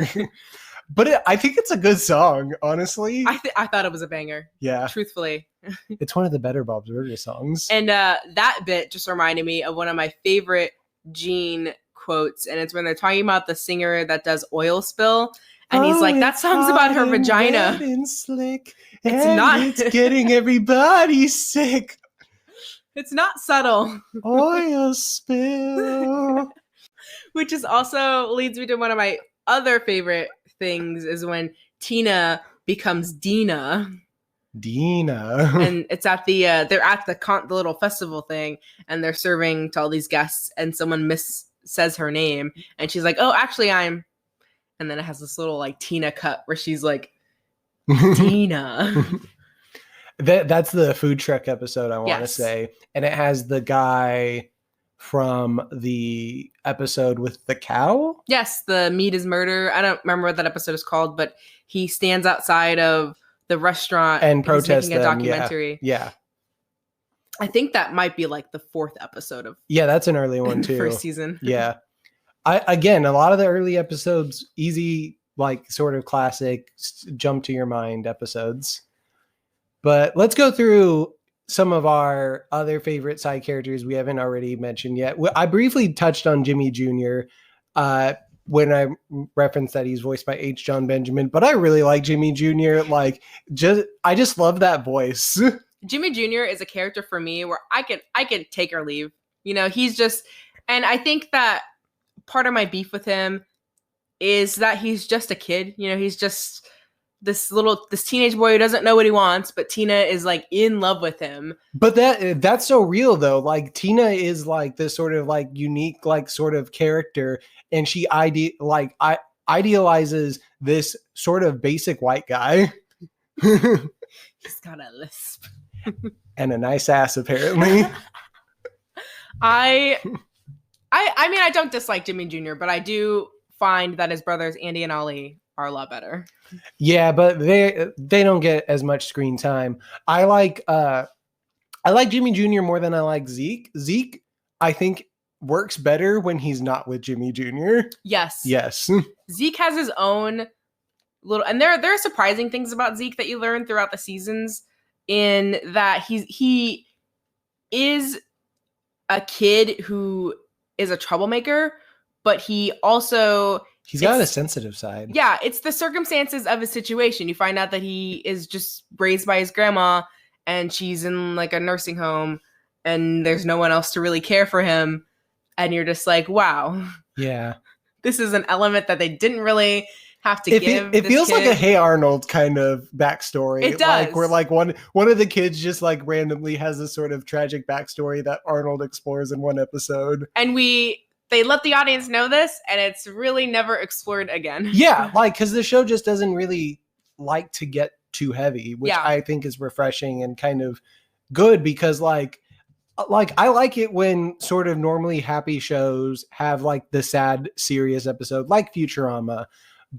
But I think it's a good song, honestly. I thought it was a banger. Yeah. Truthfully. It's one of the better Bob's Burgers songs. And that bit just reminded me of one of my favorite Gene quotes, and it's when they're talking about the singer that does Oil Spill, and he's like, that song's about her vagina. Slick, it's not. It's getting everybody sick. It's not subtle. Oil spill. Which is also leads me to one of my other favorite things is when Tina becomes Dina. And it's at the they're at the little festival thing, and they're serving to all these guests, and someone says her name, and she's like, "Oh, actually, I'm." And then it has this little like Tina cut where she's like, Dina. That's the food truck episode, I want to say. And it has the guy from the episode with the cow. Yes, the Meat is Murder. I don't remember what that episode is called, but he stands outside of the restaurant and protests making a documentary. Yeah. I think that might be like the 4th episode of. Yeah, that's an early one too. First season. Yeah. Again, a lot of the early episodes, easy, like sort of classic, jump to your mind episodes. But let's go through some of our other favorite side characters we haven't already mentioned yet. I briefly touched on Jimmy Jr. When I referenced that he's voiced by H. John Benjamin, but I really like Jimmy Jr. I just love that voice. Jimmy Jr. is a character for me where I could take or leave. You know, he's just, and I think that part of my beef with him is that he's just a kid. You know, he's just this teenage boy who doesn't know what he wants, but Tina is like in love with him. But that's so real though. Like Tina is like this sort of like unique, like sort of character, and she idealizes this sort of basic white guy. He's got a lisp. And a nice ass, apparently. I mean, I don't dislike Jimmy Jr., but I do find that his brothers, Andy and Ollie, are a lot better. Yeah, but they don't get as much screen time. I like Jimmy Jr. more than I like Zeke. Zeke, I think, works better when he's not with Jimmy Jr. Yes. Zeke has his own little, and there are surprising things about Zeke that you learn throughout the seasons, in that he is a kid who is a troublemaker, but he's got a sensitive side. Yeah, it's the circumstances of his situation. You find out that he is just raised by his grandma, and she's in like a nursing home, and there's no one else to really care for him. And you're just like, wow. Yeah. This is an element that they didn't really have to give. It feels like a Hey Arnold kind of backstory. It does. Like where like one of the kids just like randomly has this sort of tragic backstory that Arnold explores in one episode. And they let the audience know this, and it's really never explored again. Yeah, like because the show just doesn't really like to get too heavy, which I think is refreshing and kind of good, because like I like it when sort of normally happy shows have like the sad, serious episode, like Futurama.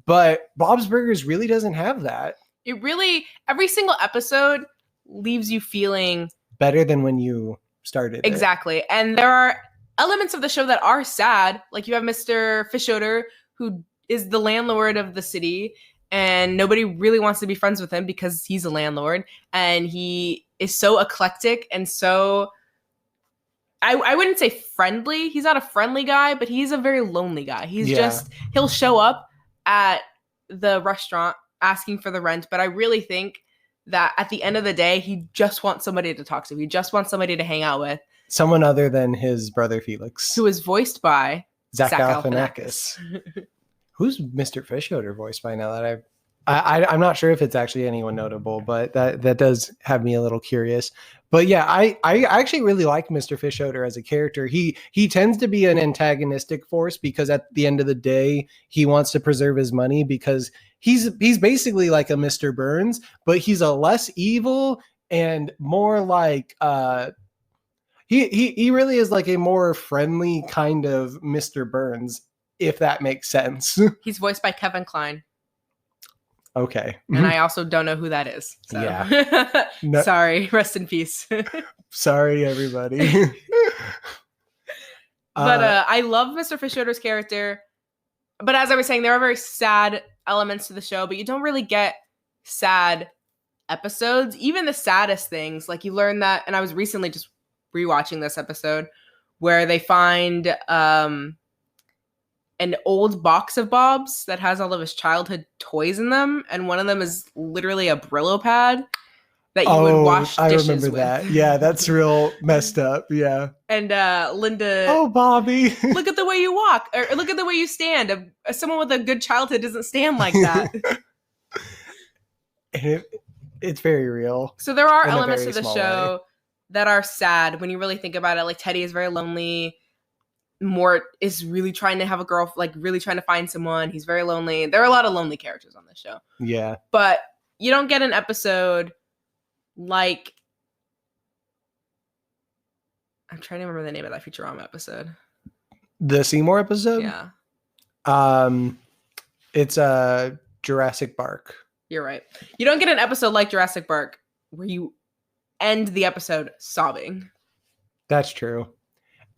But Bob's Burgers really doesn't have that. It really, every single episode leaves you feeling better than when you started. Exactly. And there are elements of the show that are sad. Like you have Mr. Fischoeder, who is the landlord of the city, and nobody really wants to be friends with him because he's a landlord, and he is so eclectic and so I wouldn't say friendly. He's not a friendly guy, but he's a very lonely guy. He'll show up at the restaurant asking for the rent, but I really think that at the end of the day, he just wants somebody to talk to. He just wants somebody to hang out with. Someone other than his brother Felix. Who is voiced by Zach Galifianakis. Who's Mr. Fishoder voiced by now that I'm not sure if it's actually anyone notable, but that does have me a little curious. But yeah, I actually really like Mr. Fishoder as a character. He tends to be an antagonistic force because at the end of the day, he wants to preserve his money because he's basically like a Mr. Burns, but he's a less evil and more like he really is like a more friendly kind of Mr. Burns, if that makes sense. He's voiced by Kevin Kline. Okay. And I also don't know who that is. So. Yeah. No. Sorry. Rest in peace. Sorry, everybody. But I love Mr. Fishoder's character. But as I was saying, there are very sad elements to the show, but you don't really get sad episodes. Even the saddest things, like you learn that, and I was recently just rewatching this episode where they find an old box of Bob's that has all of his childhood toys in them, and one of them is literally a Brillo pad that you would wash dishes with. I remember that. Yeah, that's real messed up. Yeah. And Linda, oh Bobby, look at the way you walk, or look at the way you stand. Someone with a good childhood doesn't stand like that. It's very real. So there are elements of the show that are sad when you really think about it. Like Teddy is very lonely. Mort is really trying to have a girl, like really trying to find someone. He's very lonely. There are a lot of lonely characters on this show. Yeah. But you don't get an episode like, I'm trying to remember the name of that Futurama episode. The Seymour episode? Yeah. It's Jurassic Park. You're right. You don't get an episode like Jurassic Park where you end the episode sobbing. That's true.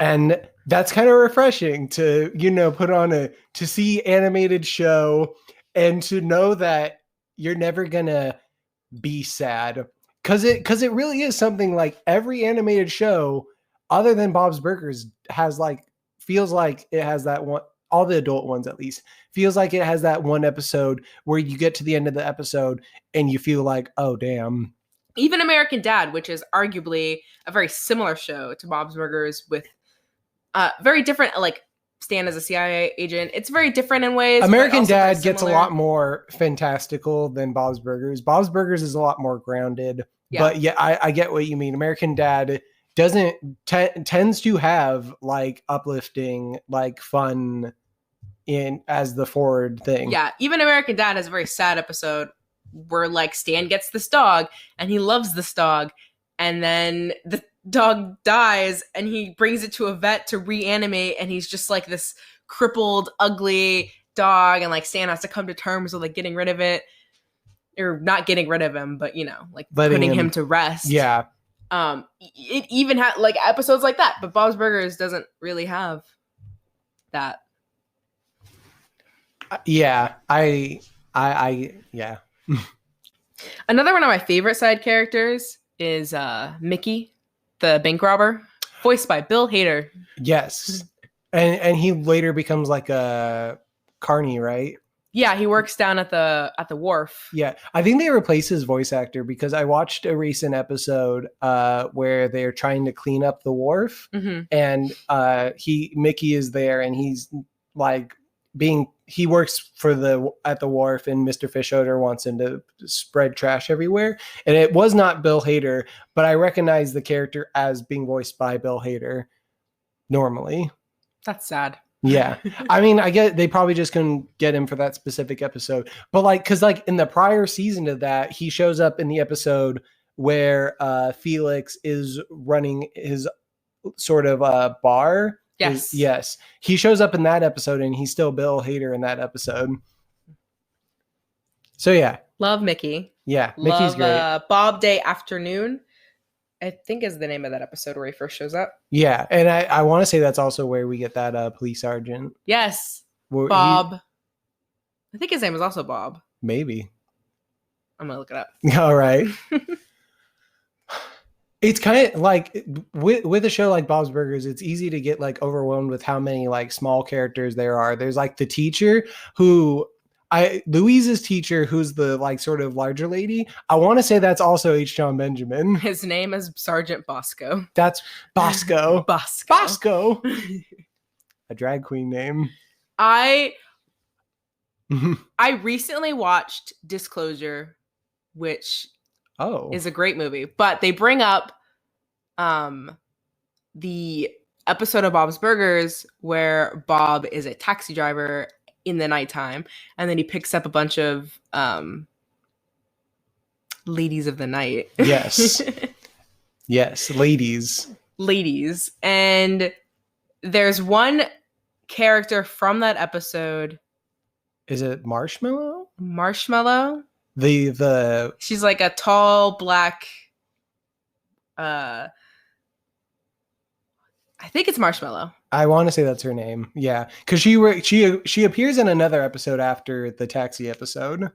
And that's kind of refreshing to, put on to see animated show and to know that you're never going to be sad. Cause it really is something like every animated show other than Bob's Burgers feels like it has that one, all the adult ones at least, feels like it has that one episode where you get to the end of the episode and you feel like, oh, damn. Even American Dad, which is arguably a very similar show to Bob's Burgers with very different, like Stan as a CIA agent. It's very different in ways. American Dad gets a lot more fantastical than Bob's Burgers. Bob's Burgers is a lot more grounded. Yeah. But yeah, I get what you mean. American Dad tends to have like uplifting, like fun as the forward thing. Yeah, even American Dad has a very sad episode where like Stan gets this dog and he loves this dog, and then the dog dies and he brings it to a vet to reanimate, and he's just like this crippled, ugly dog, and like Stan has to come to terms with like getting rid of it, or not getting rid of him, but like putting him to rest. Yeah. It even had like episodes like that, but Bob's Burgers doesn't really have that. Yeah, yeah. Another one of my favorite side characters is Mickey, the bank robber, voiced by Bill Hader. Yes. And he later becomes like a carny, right? Yeah, he works down at the wharf. Yeah, I think they replaced his voice actor because I watched a recent episode where they're trying to clean up the wharf, and Mickey is there, and he's like he works at the wharf, and Mr. Fishoder wants him to spread trash everywhere, and it was not Bill Hader, but I recognize the character as being voiced by Bill Hader normally. That's sad. Yeah. I mean, I get they probably just couldn't get him for that specific episode. But like, cause like in the prior season of that, he shows up in the episode where Felix is running his sort of bar. Yes. Yes. He shows up in that episode and he's still Bill Hader in that episode. So yeah. Love Mickey. Yeah. Mickey's great. Bob Day Afternoon, I think is the name of that episode where he first shows up. Yeah. And I want to say that's also where we get that police sergeant. Yes. Bob. I think his name is also Bob. Maybe. I'm gonna look it up. All right. It's kind of like with a show like Bob's Burgers, it's easy to get like overwhelmed with how many like small characters there are. There's like the teacher who Louise's teacher, who's the like sort of larger lady. I want to say that's also H. John Benjamin. His name is Sergeant Bosco. That's Bosco. Bosco. Bosco. A drag queen name. I recently watched Disclosure, which is a great movie, but they bring up the episode of Bob's Burgers where Bob is a taxi driver in the nighttime, and then he picks up a bunch of ladies of the night. Yes. Yes, ladies. And there's one character from that episode. Is it Marshmallow? She's like a tall black I think it's Marshmallow. I want to say that's her name. Yeah, because she appears in another episode after the taxi episode.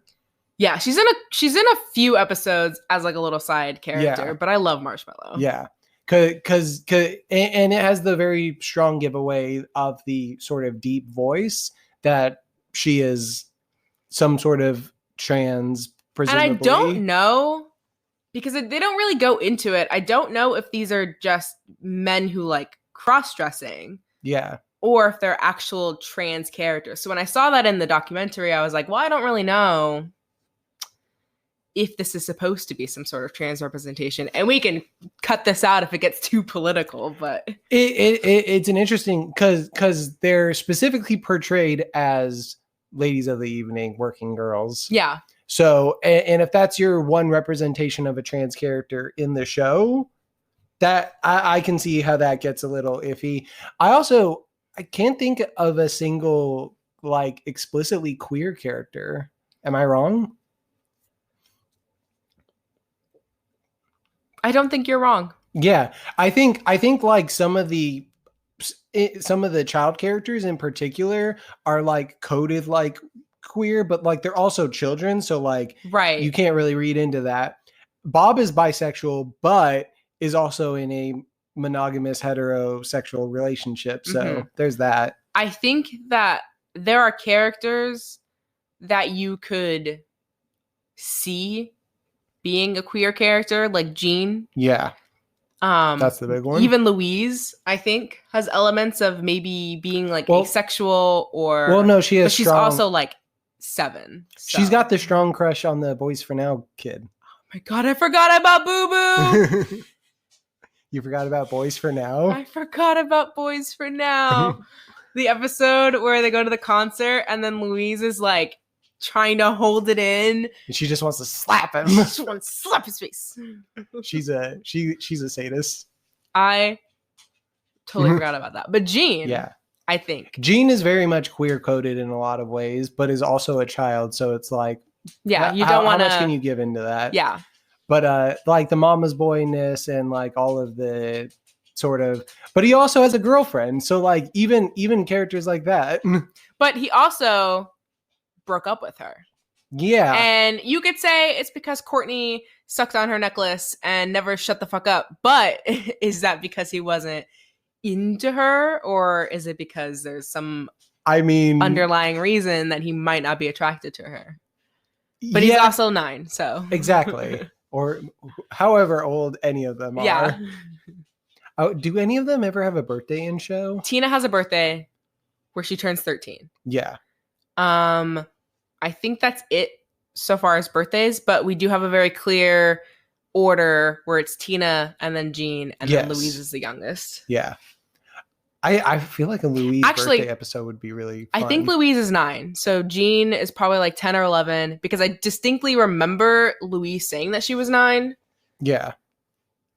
Yeah, she's in a few episodes as like a little side character, but I love Marshmallow. Yeah, because and it has the very strong giveaway of the sort of deep voice that she is some sort of trans, presumably. And I don't know, because they don't really go into it. I don't know if these are just men who like cross-dressing. Yeah. Or if they're actual trans characters. So when I saw that in the documentary, I was like, well, I don't really know if this is supposed to be some sort of trans representation. And we can cut this out if it gets too political, but it's an interesting, because they're specifically portrayed as ladies of the evening, working girls. Yeah. So, and if that's your one representation of a trans character in the show, that I can see how that gets a little iffy. I can't think of a single like explicitly queer character. Am I wrong? I don't think you're wrong. Yeah, I think like some of the child characters in particular are like coded like queer, but like they're also children, so like right, you can't really read into that. Bob is bisexual, but is also in a monogamous heterosexual relationship, so there's that. I think that there are characters that you could see being a queer character, like Jean. Yeah. That's the big one. Even Louise, I think, has elements of maybe being like asexual or. Well, no, she has. But she's also like 7. So. She's got the strong crush on the Boys for Now kid. Oh my god, I forgot about Boo Boo. You forgot about Boys for Now? I forgot about Boys for Now. The episode where they go to the concert and then Louise is like trying to hold it in. And she just wants to slap him. She just wants to slap his face. She's a sadist. I totally forgot about that. But Jean, yeah, I think. Jean is very much queer coded in a lot of ways, but is also a child. So it's like, yeah, you don't want to. How much can you give into that? Yeah. But like the mama's boyness and like all of the sort of, but he also has a girlfriend. So like even characters like that. But he also broke up with her. Yeah. And you could say it's because Courtney sucked on her necklace and never shut the fuck up. But is that because he wasn't into her, or is it because there's some underlying reason that he might not be attracted to her? But he's also 9, so. Exactly. Or however old any of them are. Yeah. Oh, do any of them ever have a birthday in show? Tina has a birthday where she turns 13. Yeah. I think that's it so far as birthdays, but we do have a very clear order where it's Tina and then Jean and then Louise is the youngest. Yeah. I feel like a Louise birthday episode would be really fun. I think Louise is 9. So Jean is probably like 10 or 11 because I distinctly remember Louise saying that she was 9. Yeah.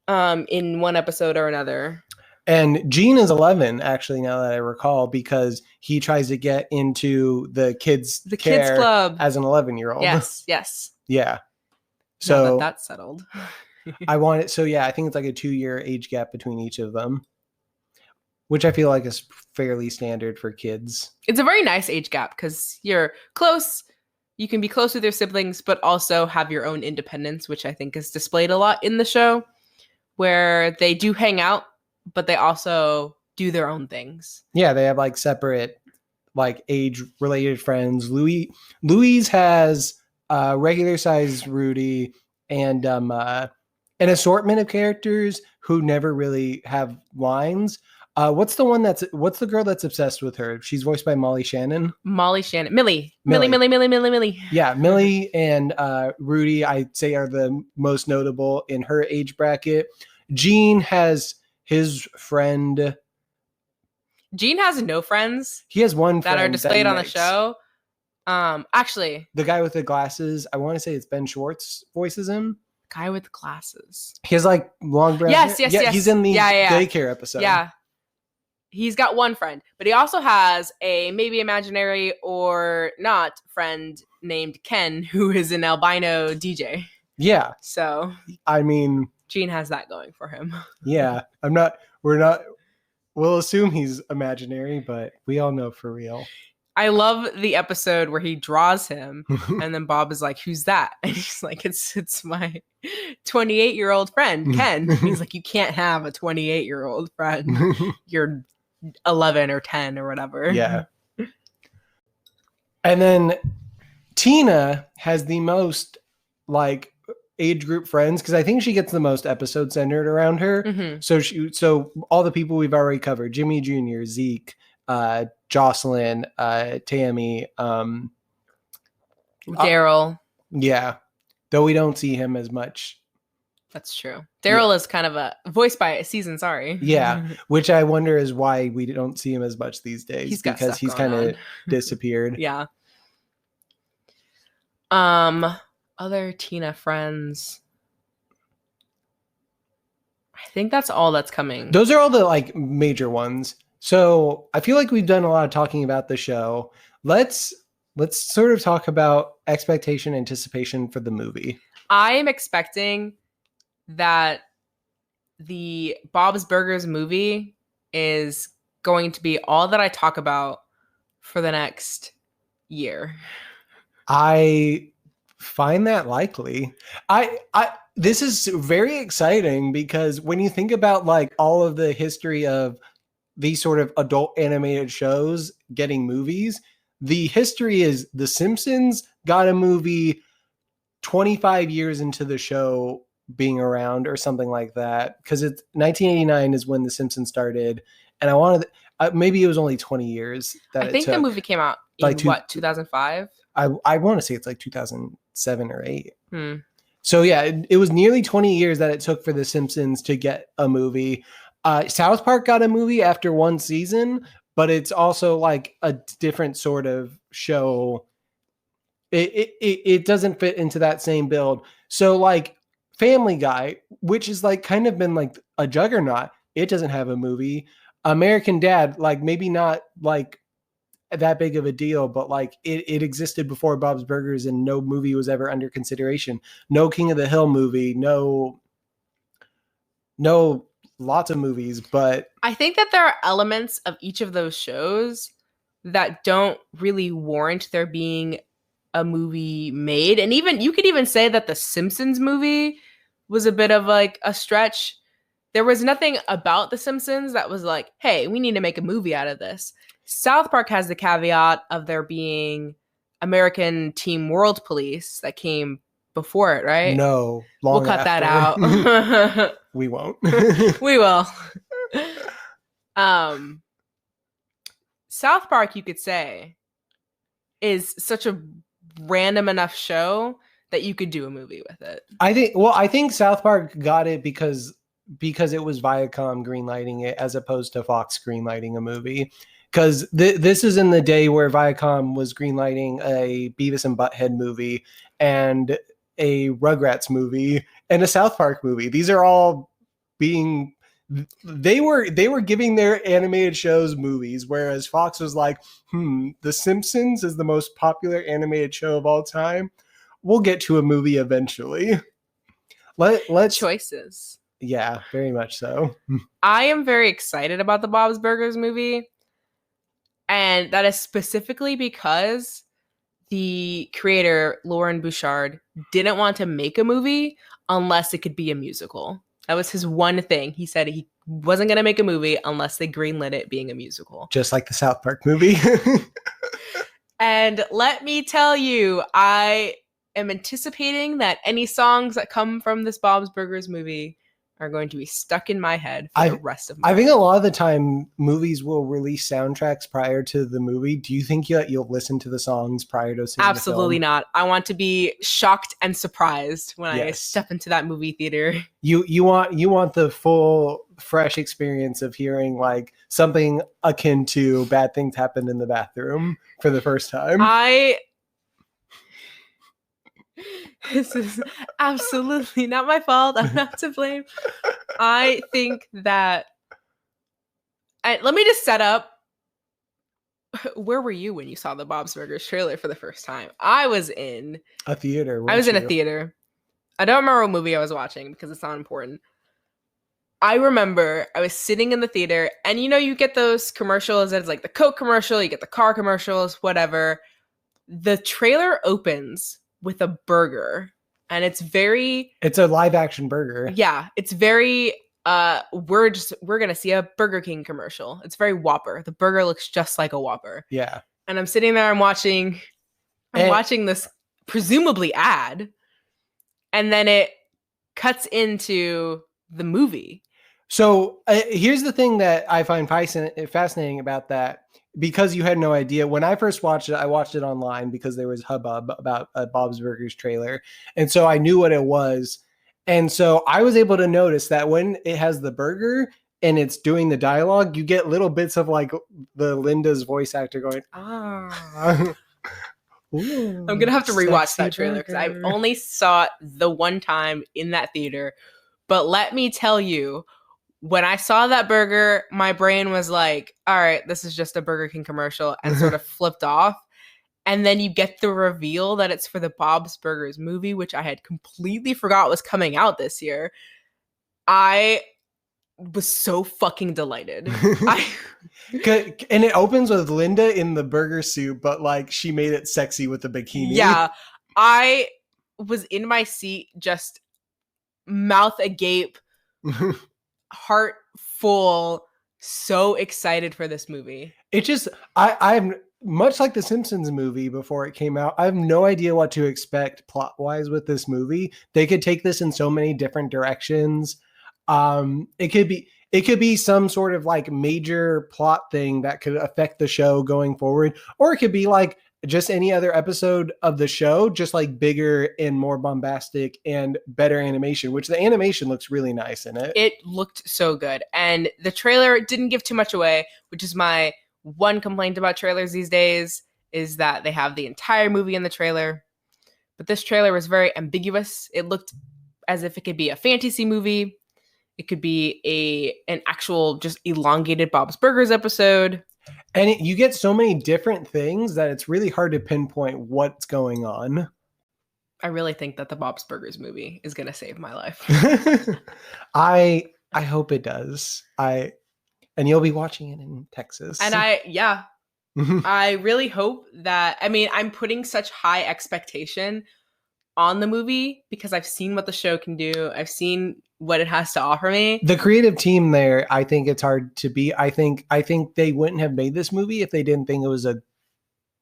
In one episode or another. And Jean is 11, actually, now that I recall, because he tries to get into the kids' club as an 11-year-old. Yes. Yeah. So that's settled. I think it's like a 2-year age gap between each of them, which I feel like is fairly standard for kids. It's a very nice age gap because you're close, you can be close with your siblings, but also have your own independence, which I think is displayed a lot in the show, where they do hang out, but they also do their own things. Yeah, they have like separate, like age related friends. Louise has regular size Rudy and an assortment of characters who never really have lines. What's the girl that's obsessed with her? She's voiced by Molly Shannon. Molly Shannon. Millie. Yeah, Millie and Rudy, I'd say, are the most notable in her age bracket. Gene has his friend. Gene has no friends. He has one that friend are displayed on the show. Actually, the guy with the glasses, I want to say it's Ben Schwartz voices him. Guy with glasses. He has like long brown hair. Yes. He's in the daycare episode. Yeah. He's got one friend, but he also has a maybe imaginary or not friend named Ken, who is an albino DJ. Yeah. So, I mean, Gene has that going for him. Yeah. We'll assume he's imaginary, but we all know for real. I love the episode where he draws him and then Bob is like, "Who's that?" And he's like, it's my 28-year-old friend, Ken. And he's like, "You can't have a 28-year-old friend. You're 11 or 10 or whatever." Yeah. And then Tina has the most like age group friends because I think she gets the most episodes centered around her. Mm-hmm. So all the people we've already covered: Jimmy Jr., Zeke, Jocelyn, Tammy, Daryl. Yeah, though we don't see him as much. That's true. Daryl is kind of a voiced by season. Sorry. Yeah, which I wonder is why we don't see him as much these days because he's kind of disappeared. Yeah. Other Tina friends. I think that's all that's coming. Those are all the like major ones. So I feel like we've done a lot of talking about the show. Let's sort of talk about expectation, anticipation for the movie. I am expecting that the Bob's Burgers movie is going to be all that I talk about for the next year. I find that likely. This is very exciting because when you think about like all of the history of these sort of adult animated shows getting movies, the history is The Simpsons got a movie 25 years into the show being around or something like that. Because it's 1989 is when The Simpsons started. And I wanted, maybe it was only 20 years that I think the movie came out in like 2005? I want to say it's like 2007 or 8. So yeah, it was nearly 20 years that it took for The Simpsons to get a movie. South Park got a movie after one season, but it's also like a different sort of show. It doesn't fit into that same build. So like Family Guy, which is like kind of been like a juggernaut, it doesn't have a movie. American Dad, like maybe not like that big of a deal, but like it existed before Bob's Burgers and no movie was ever under consideration. No King of the Hill movie, no lots of movies, but I think that there are elements of each of those shows that don't really warrant there being a movie made. And even you could even say that the Simpsons movie was a bit of like a stretch. There was nothing about the Simpsons that was like, hey, we need to make a movie out of this. South Park has the caveat of there being American Team World Police that came before it, right? No, we'll cut that out. We won't. We will. South Park, you could say, is such a random enough show that you could do a movie with it. I think South Park got it because it was Viacom greenlighting it as opposed to Fox greenlighting a movie. Because this is in the day where Viacom was greenlighting a Beavis and Butthead movie and a Rugrats movie and a South Park movie. These are all being they were giving their animated shows movies, whereas Fox was like, The Simpsons is the most popular animated show of all time. We'll get to a movie eventually. Let's choices. Yeah, very much so. I am very excited about the Bob's Burgers movie. And that is specifically because the creator, Lauren Bouchard, didn't want to make a movie unless it could be a musical. That was his one thing. He said he wasn't going to make a movie unless they greenlit it being a musical. Just like the South Park movie. And let me tell you, I am anticipating that any songs that come from this Bob's Burgers movie are going to be stuck in my head for the rest of my life. I think a lot of the time movies will release soundtracks prior to the movie. Do you think you'll listen to the songs prior to seeing Absolutely the film? not. I want to be shocked and surprised when I step into that movie theater. You want the full fresh experience of hearing like something akin to Bad Things Happened in the Bathroom for the first time. This is absolutely not my fault. I'm not to blame. I think that... let me just set up. Where were you when you saw the Bob's Burgers trailer for the first time? I was in a theater. I was in a theater. I don't remember what movie I was watching because it's not important. I remember I was sitting in the theater, and you get those commercials. It's like the Coke commercial, you get the car commercials, whatever. The trailer opens with a burger, and it's a live action burger. Yeah, it's very we're gonna see a Burger King commercial. It's very Whopper. The burger looks just like a Whopper. Yeah. And I'm sitting there, I'm watching this presumably ad, and then it cuts into the movie. So here's the thing that I find fascinating about that. Because you had no idea. When I first watched it, I watched it online because there was hubbub about a Bob's Burgers trailer. And so I knew what it was. And so I was able to notice that when it has the burger and it's doing the dialogue, you get little bits of like the Linda's voice actor going, ah. Ooh, I'm going to have to rewatch that trailer because I only saw it the one time in that theater. But let me tell you, when I saw that burger, my brain was like, all right, this is just a Burger King commercial, and sort of flipped off. And then you get the reveal that it's for the Bob's Burgers movie, which I had completely forgot was coming out this year. I was so fucking delighted. And it opens with Linda in the burger suit, but like she made it sexy with the bikini. Yeah. I was in my seat, just mouth agape, heart full, so excited for this movie. It just, I'm much like the Simpsons movie before it came out. I have no idea what to expect plot wise with this movie. They could take this in so many different directions. It could be some sort of like major plot thing that could affect the show going forward, or it could be like just any other episode of the show, just like bigger and more bombastic and better animation, which the animation looks really nice in it. It looked so good. And the trailer didn't give too much away, which is my one complaint about trailers these days, is that they have the entire movie in the trailer. But this trailer was very ambiguous. It looked as if it could be a fantasy movie. It could be an actual just elongated Bob's Burgers episode. And you get so many different things that it's really hard to pinpoint what's going on. I really think that the Bob's Burgers movie is going to save my life. I hope it does. And you'll be watching it in Texas. And I really hope that, I'm putting such high expectation on the movie because I've seen what the show can do. I've seen what it has to offer me. The creative team there, I think it's hard to beat. I think they wouldn't have made this movie if they didn't think it was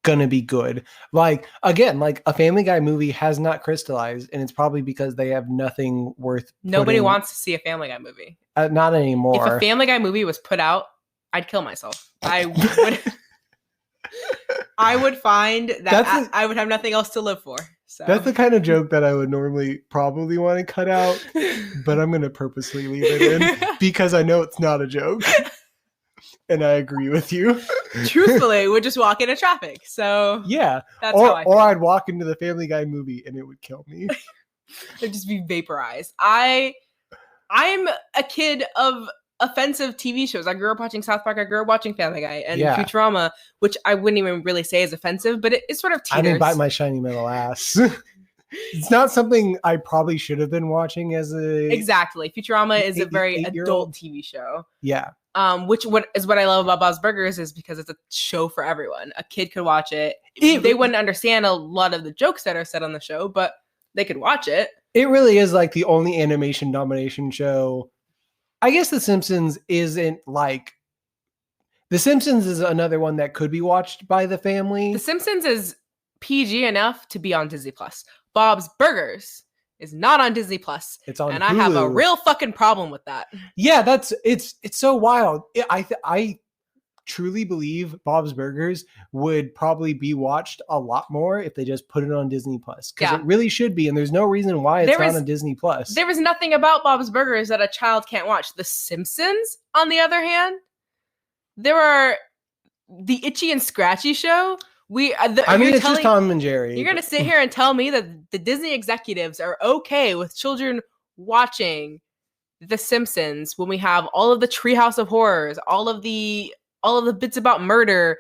gonna be good. Like, again, like a Family Guy movie has not crystallized, and it's probably because they have nothing worth Nobody wants to see a Family Guy movie. Not anymore. If a Family Guy movie was put out, I'd kill myself. I would find that I would have nothing else to live for. So. That's the kind of joke that I would normally probably want to cut out, but I'm going to purposely leave it in because I know it's not a joke. And I agree with you. Truthfully, we'd just walk into traffic. So yeah, that's how I feel. Or I'd walk into the Family Guy movie and it would kill me. It'd just be vaporized. I'm a kid of offensive TV shows. I grew up watching South Park. I grew up watching Family Guy and Futurama, which I wouldn't even really say is offensive, but it sort of teeters. I didn't bite my shiny metal ass. It's not something I probably should have been watching as a... Exactly. Futurama is a very adult TV show. Yeah. Which what I love about Bob's Burgers is because it's a show for everyone. A kid could watch it. They wouldn't understand a lot of the jokes that are said on the show, but they could watch it. It really is like the only animation domination show. I guess The Simpsons isn't like... The Simpsons is another one that could be watched by the family. The Simpsons is PG enough to be on Disney Plus. Bob's Burgers is not on Disney Plus. It's on and Hulu. I have a real fucking problem with that. Yeah, it's so wild. I truly believe Bob's Burgers would probably be watched a lot more if they just put it on Disney Plus, because it really should be, and there's no reason why it's not on Disney Plus. There was nothing about Bob's Burgers that a child can't watch. The Simpsons, on the other hand, there are the Itchy and Scratchy show. It's just Tom and Jerry. You're gonna sit here and tell me that the Disney executives are okay with children watching The Simpsons when we have all of the Treehouse of Horrors, all of the bits about murder,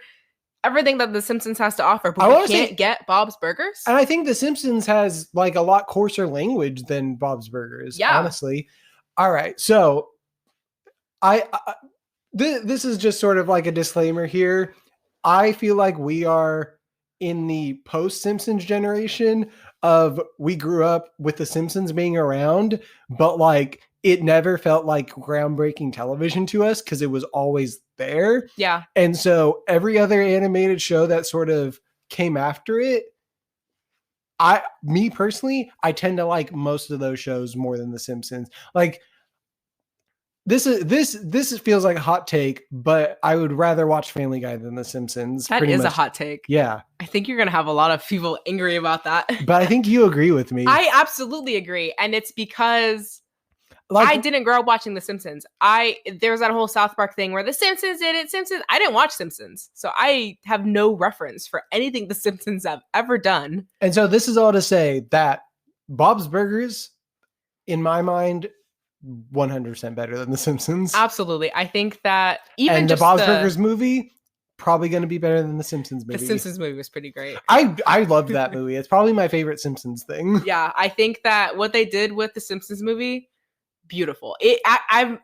everything that The Simpsons has to offer, but we can't get Bob's Burgers? And I think The Simpsons has like a lot coarser language than Bob's Burgers, honestly. All right, so this is just sort of like a disclaimer here. I feel like we are in the post-Simpsons generation of we grew up with The Simpsons being around, but like it never felt like groundbreaking television to us because it was always there. Yeah. And so every other animated show that sort of came after it, me personally, I tend to like most of those shows more than The Simpsons. Like, This feels like a hot take, but I would rather watch Family Guy than The Simpsons. That is a hot take. Yeah. I think you're going to have a lot of people angry about that. But I think you agree with me. I absolutely agree. And it's because I didn't grow up watching The Simpsons. There was that whole South Park thing where The Simpsons did it. I didn't watch Simpsons. So I have no reference for anything The Simpsons have ever done. And so this is all to say that Bob's Burgers, in my mind, 100% better than The Simpsons. Absolutely. I think that even and just the Bob's Burgers movie, probably going to be better than the Simpsons movie. The Simpsons movie was pretty great. I loved that movie. It's probably my favorite Simpsons thing. Yeah, I think that what they did with the Simpsons movie, beautiful. I'm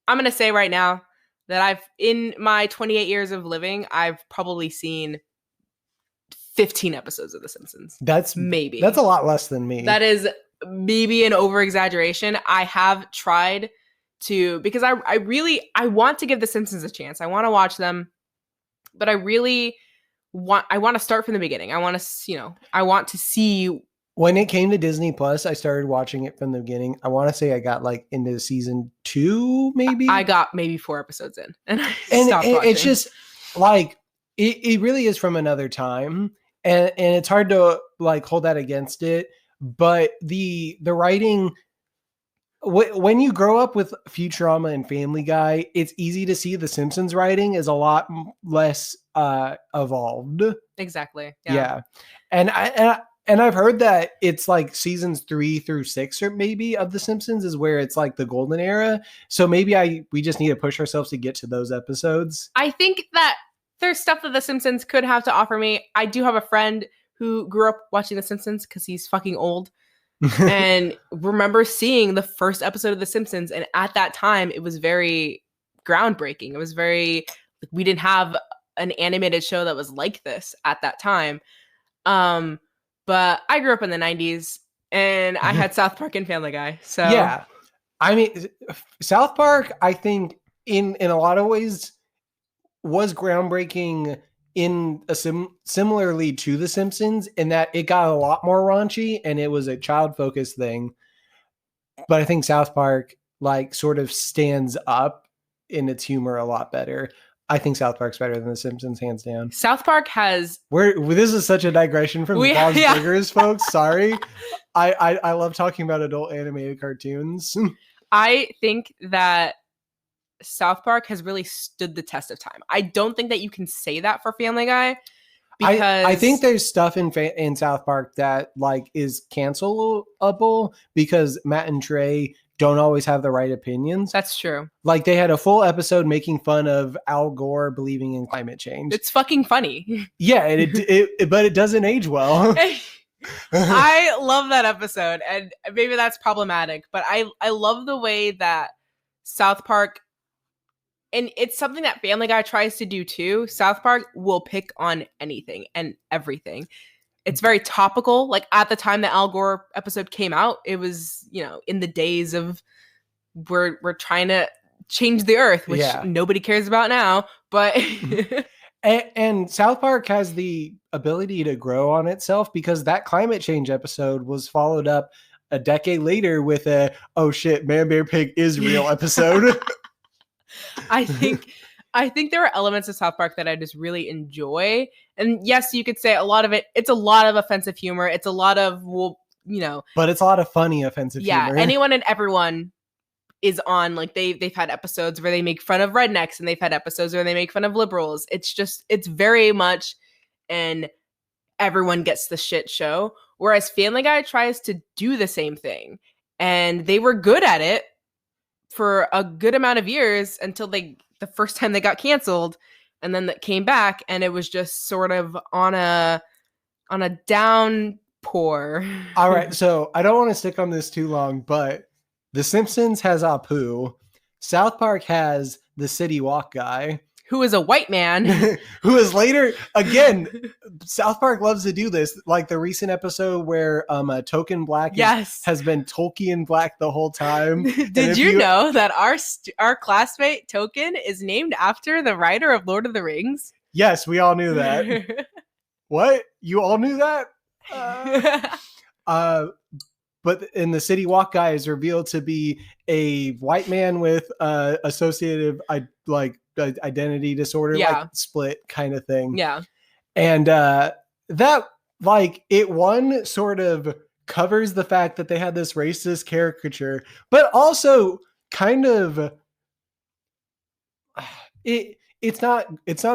going to say right now that in my 28 years of living, I've probably seen 15 episodes of The Simpsons. That's a lot less than me. That is maybe an over exaggeration. I have tried to, because I want to give The Simpsons a chance. I want to watch them, but I want to start from the beginning. I want to see. When it came to Disney Plus, I started watching it from the beginning. I want to say I got like into season 2, maybe. I got maybe 4 episodes in, and I stopped watching. It's just like it really is from another time, and it's hard to like hold that against it. But the writing, when you grow up with Futurama and Family Guy, it's easy to see The Simpsons writing is a lot less evolved. Exactly. Yeah. And I've heard that it's like seasons 3 through 6 or maybe of The Simpsons is where it's like the golden era. So maybe we just need to push ourselves to get to those episodes. I think that there's stuff that The Simpsons could have to offer me. I do have a friend who grew up watching The Simpsons because he's fucking old and remember seeing the first episode of The Simpsons. And at that time, it was very groundbreaking. It was we didn't have an animated show that was like this at that time. But I grew up in the 90s and I had South Park and Family Guy. So yeah, I mean, South Park, I think in a lot of ways was groundbreaking in a similarly to The Simpsons in that it got a lot more raunchy and it was a child-focused thing. But I think South Park like sort of stands up in its humor a lot better. I think South Park's better than The Simpsons, hands down. South Park has... This is such a digression from Bob's Burgers, folks. Sorry. I love talking about adult animated cartoons. I think that South Park has really stood the test of time. I don't think that you can say that for Family Guy because I think there's stuff in South Park that like is cancelable because Matt and Trey don't always have the right opinions. That's true. Like they had a full episode making fun of Al Gore believing in climate change. It's fucking funny. Yeah, but it doesn't age well. I love that episode, and maybe that's problematic, but I love the way that South Park and it's something that Family Guy tries to do too. South Park will pick on anything and everything. It's very topical. Like at the time the Al Gore episode came out, it was, in the days of we're trying to change the earth, which nobody cares about now. But and South Park has the ability to grow on itself, because that climate change episode was followed up a decade later with a "oh shit, Man Bear Pig is real" episode. I think there are elements of South Park that I just really enjoy. And yes, you could say a lot of it's a lot of offensive humor. It's a lot of, but it's a lot of funny offensive humor. Yeah, anyone and everyone is on, like, they've had episodes where they make fun of rednecks, and they've had episodes where they make fun of liberals. It's very much an everyone gets the shit show. Whereas Family Guy tries to do the same thing. And they were good at it for a good amount of years until the first time they got canceled, and then that came back, and it was just sort of on a downpour. All right, so I don't want to stick on this too long, but The Simpsons has Apu. South Park has the City Walk guy, who is a white man, who is later, again, South Park loves to do this, like the recent episode where Token Black has been Tolkien Black the whole time. Did you know that our classmate Token is named after the writer of Lord of the Rings? Yes, we all knew that. What? You all knew that? But in the City Walk guy is revealed to be a white man with associative identity disorder, like split kind of thing. Yeah. And that, like, it one sort of covers the fact that they had this racist caricature, but also kind of it's not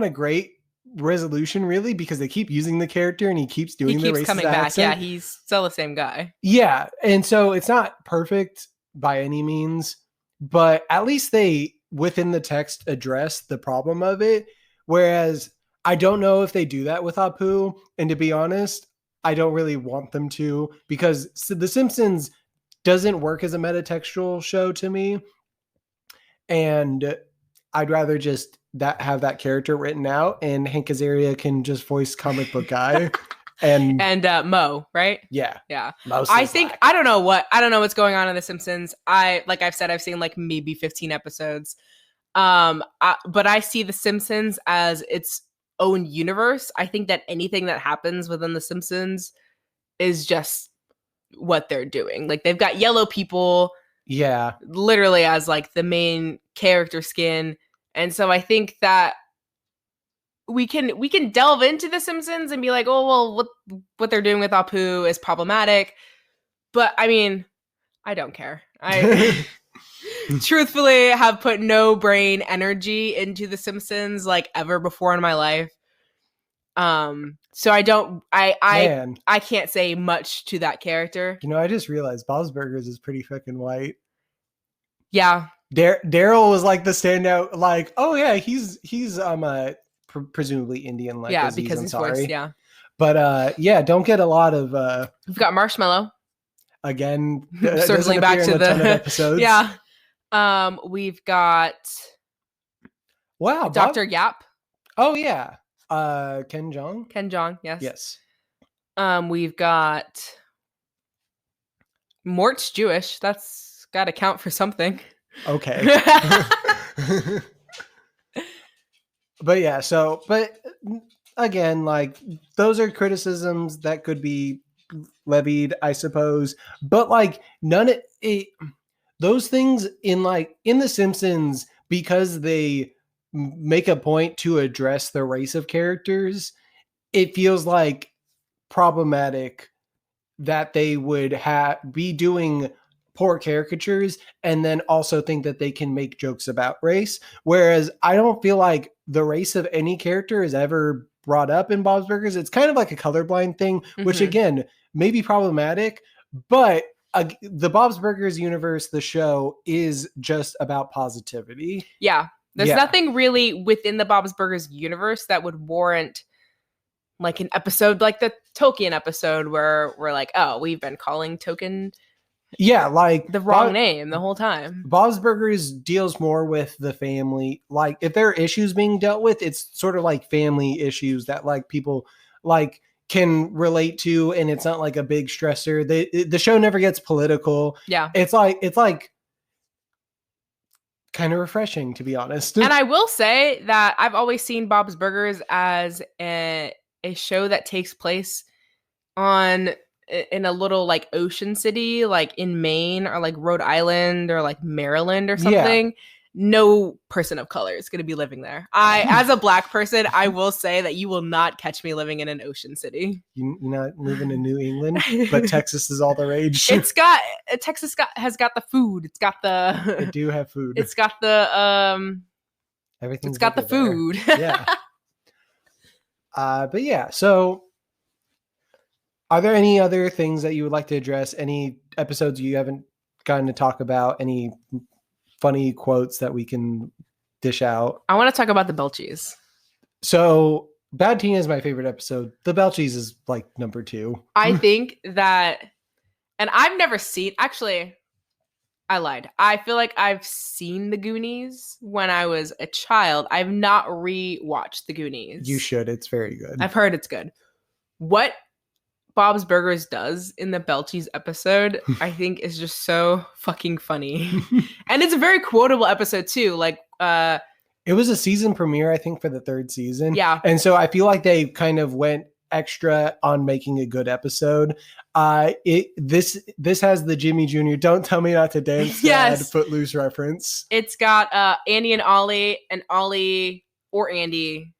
a great resolution really, because they keep using the character and he keeps doing the racist coming accent. back. Yeah, he's still the same guy. Yeah, and so it's not perfect by any means, but at least they within the text address the problem of it. Whereas I don't know if they do that with Apu, and to be honest, I don't really want them to, because The Simpsons doesn't work as a metatextual show to me, and I'd rather just have that character written out, and Hank Azaria can just voice comic book guy. and Mo, right? Yeah. I don't know what's going on in The Simpsons. Like I've said, I've seen like maybe 15 episodes. But I see The Simpsons as its own universe. I think that anything that happens within The Simpsons is just what they're doing. Like they've got yellow people, literally as like the main character skin. And so I think that we can delve into The Simpsons and be like, oh, well, what they're doing with Apu is problematic. But I mean, I don't care. I truthfully have put no brain energy into The Simpsons like ever before in my life. So I can't say much to that character. I just realized Bob's Burgers is pretty fucking white. Yeah. Daryl was like the standout, like, oh yeah, he's presumably Indian, like Aziz because he's Ansari. Voice, but don't get a lot of we've got Marshmallow again, circling back to the episodes. We've got Dr. Yap. Oh yeah. Ken Jeong, yes. We've got Mort's Jewish. That's got to count for something. Okay. But again, like, those are criticisms that could be levied, I suppose. But like those things in The Simpsons, because they make a point to address the race of characters, it feels like problematic that they would be doing poor caricatures and then also think that they can make jokes about race. Whereas I don't feel like the race of any character is ever brought up in Bob's Burgers. It's kind of like a colorblind thing, which again, may be problematic, but the Bob's Burgers universe, the show, is just about positivity. Yeah. There's nothing really within the Bob's Burgers universe that would warrant like an episode like the Tolkien episode where we're like, oh, we've been calling Token Yeah, like the wrong name the whole time. Bob's Burgers deals more with the family. Like if there are issues being dealt with, it's sort of like family issues that like people like can relate to, and it's not like a big stressor. The show never gets political. Yeah. It's like kind of refreshing, to be honest. And I will say that I've always seen Bob's Burgers as a show that takes place in a little like ocean city, like in Maine or like Rhode Island or like Maryland or something. Yeah. No person of color is going to be living there. As a Black person, I will say that you will not catch me living in an ocean city. You're not living in New England, but Texas is all the rage. Texas has got the food. It's got the. They do have food. It's got the everything's. It's got the food. Yeah. But yeah, so. Are there any other things that you would like to address? Any episodes you haven't gotten to talk about? Any funny quotes that we can dish out? I want to talk about the Belchies. So Bad Teen is my favorite episode. The Belchies is like number 2. I think that, and I've never seen, actually, I lied. I feel like I've seen the Goonies when I was a child. I've not re-watched the Goonies. You should. It's very good. I've heard it's good. What Bob's Burgers does in the Belchies episode, I think is just so fucking funny. And it's a very quotable episode too. Like, it was a season premiere, I think, for the 3rd season. Yeah. And so I feel like they kind of went extra on making a good episode. This has the Jimmy Jr. Don't Tell Me Not to Dance Yes. Footloose reference. It's got Andy and Ollie or Andy.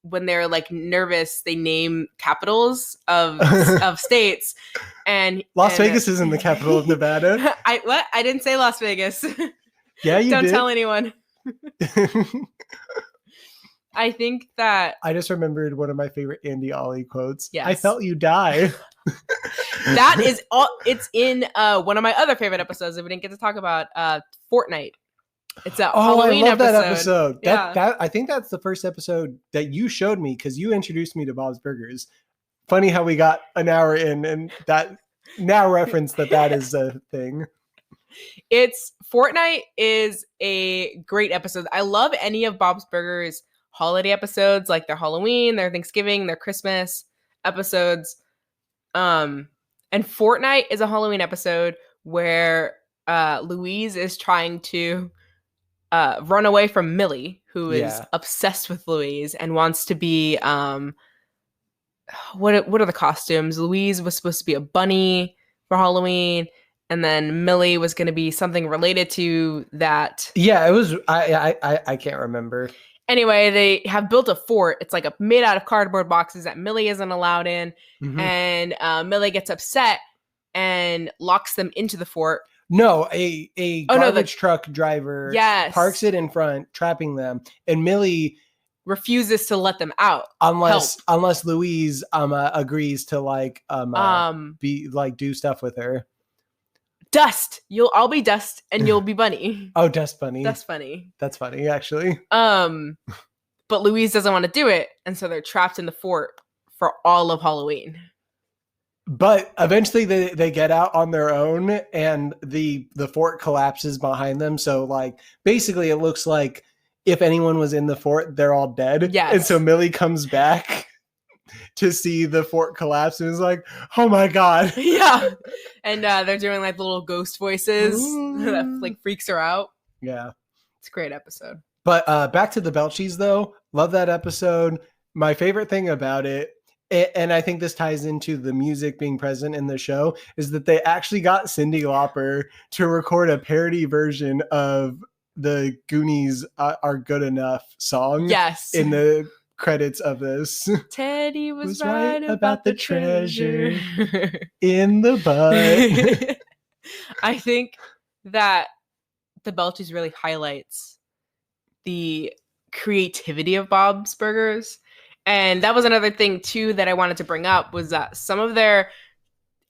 When they're like nervous, they name capitals of states, and Las Vegas isn't the capital of Nevada. I didn't say Las Vegas. Yeah, you don't did. tell anyone. I think that I just remembered one of my favorite Andy Ollie quotes. Yes. I felt you die. That is all. It's in one of my other favorite episodes that we didn't get to talk about. Fortnite. It's a Halloween I love episode. that episode. Yeah. That I think that's the first episode that you showed me because you introduced me to Bob's Burgers. Funny how we got an hour in and that now reference that is a thing. Fortnite is a great episode. I love any of Bob's Burgers holiday episodes, like their Halloween, their Thanksgiving, their Christmas episodes. And Fortnite is a Halloween episode where Louise is trying to run away from Millie, who is obsessed with Louise and wants to be what are the costumes? Louise was supposed to be a bunny for Halloween, and then Millie was going to be something related to that. Yeah, it was. I can't remember. Anyway, they have built a fort. It's like made out of cardboard boxes that Millie isn't allowed in, and Millie gets upset and locks them into the fort. No, a garbage truck driver parks it in front, trapping them, and Millie refuses to let them out unless Louise agrees to be like do stuff with her. Dust. I'll be Dust and you'll be Bunny. Oh, Dust Bunny. Dust Bunny. That's funny, actually. But Louise doesn't want to do it, and so they're trapped in the fort for all of Halloween. But eventually they get out on their own and the fort collapses behind them. So like basically it looks like if anyone was in the fort, they're all dead. Yes. And so Millie comes back to see the fort collapse and is like, oh my God. Yeah. And they're doing like little ghost voices that like freaks her out. Yeah. It's a great episode. But back to the Belchies though. Love that episode. My favorite thing about it, and I think this ties into the music being present in the show, is that they actually got Cyndi Lauper to record a parody version of the Goonies Are Good Enough song. Yes. In the credits of this. Teddy was right about the treasure in the butt. I think that the Belchies really highlights the creativity of Bob's Burgers. And that was another thing, too, that I wanted to bring up was that some of their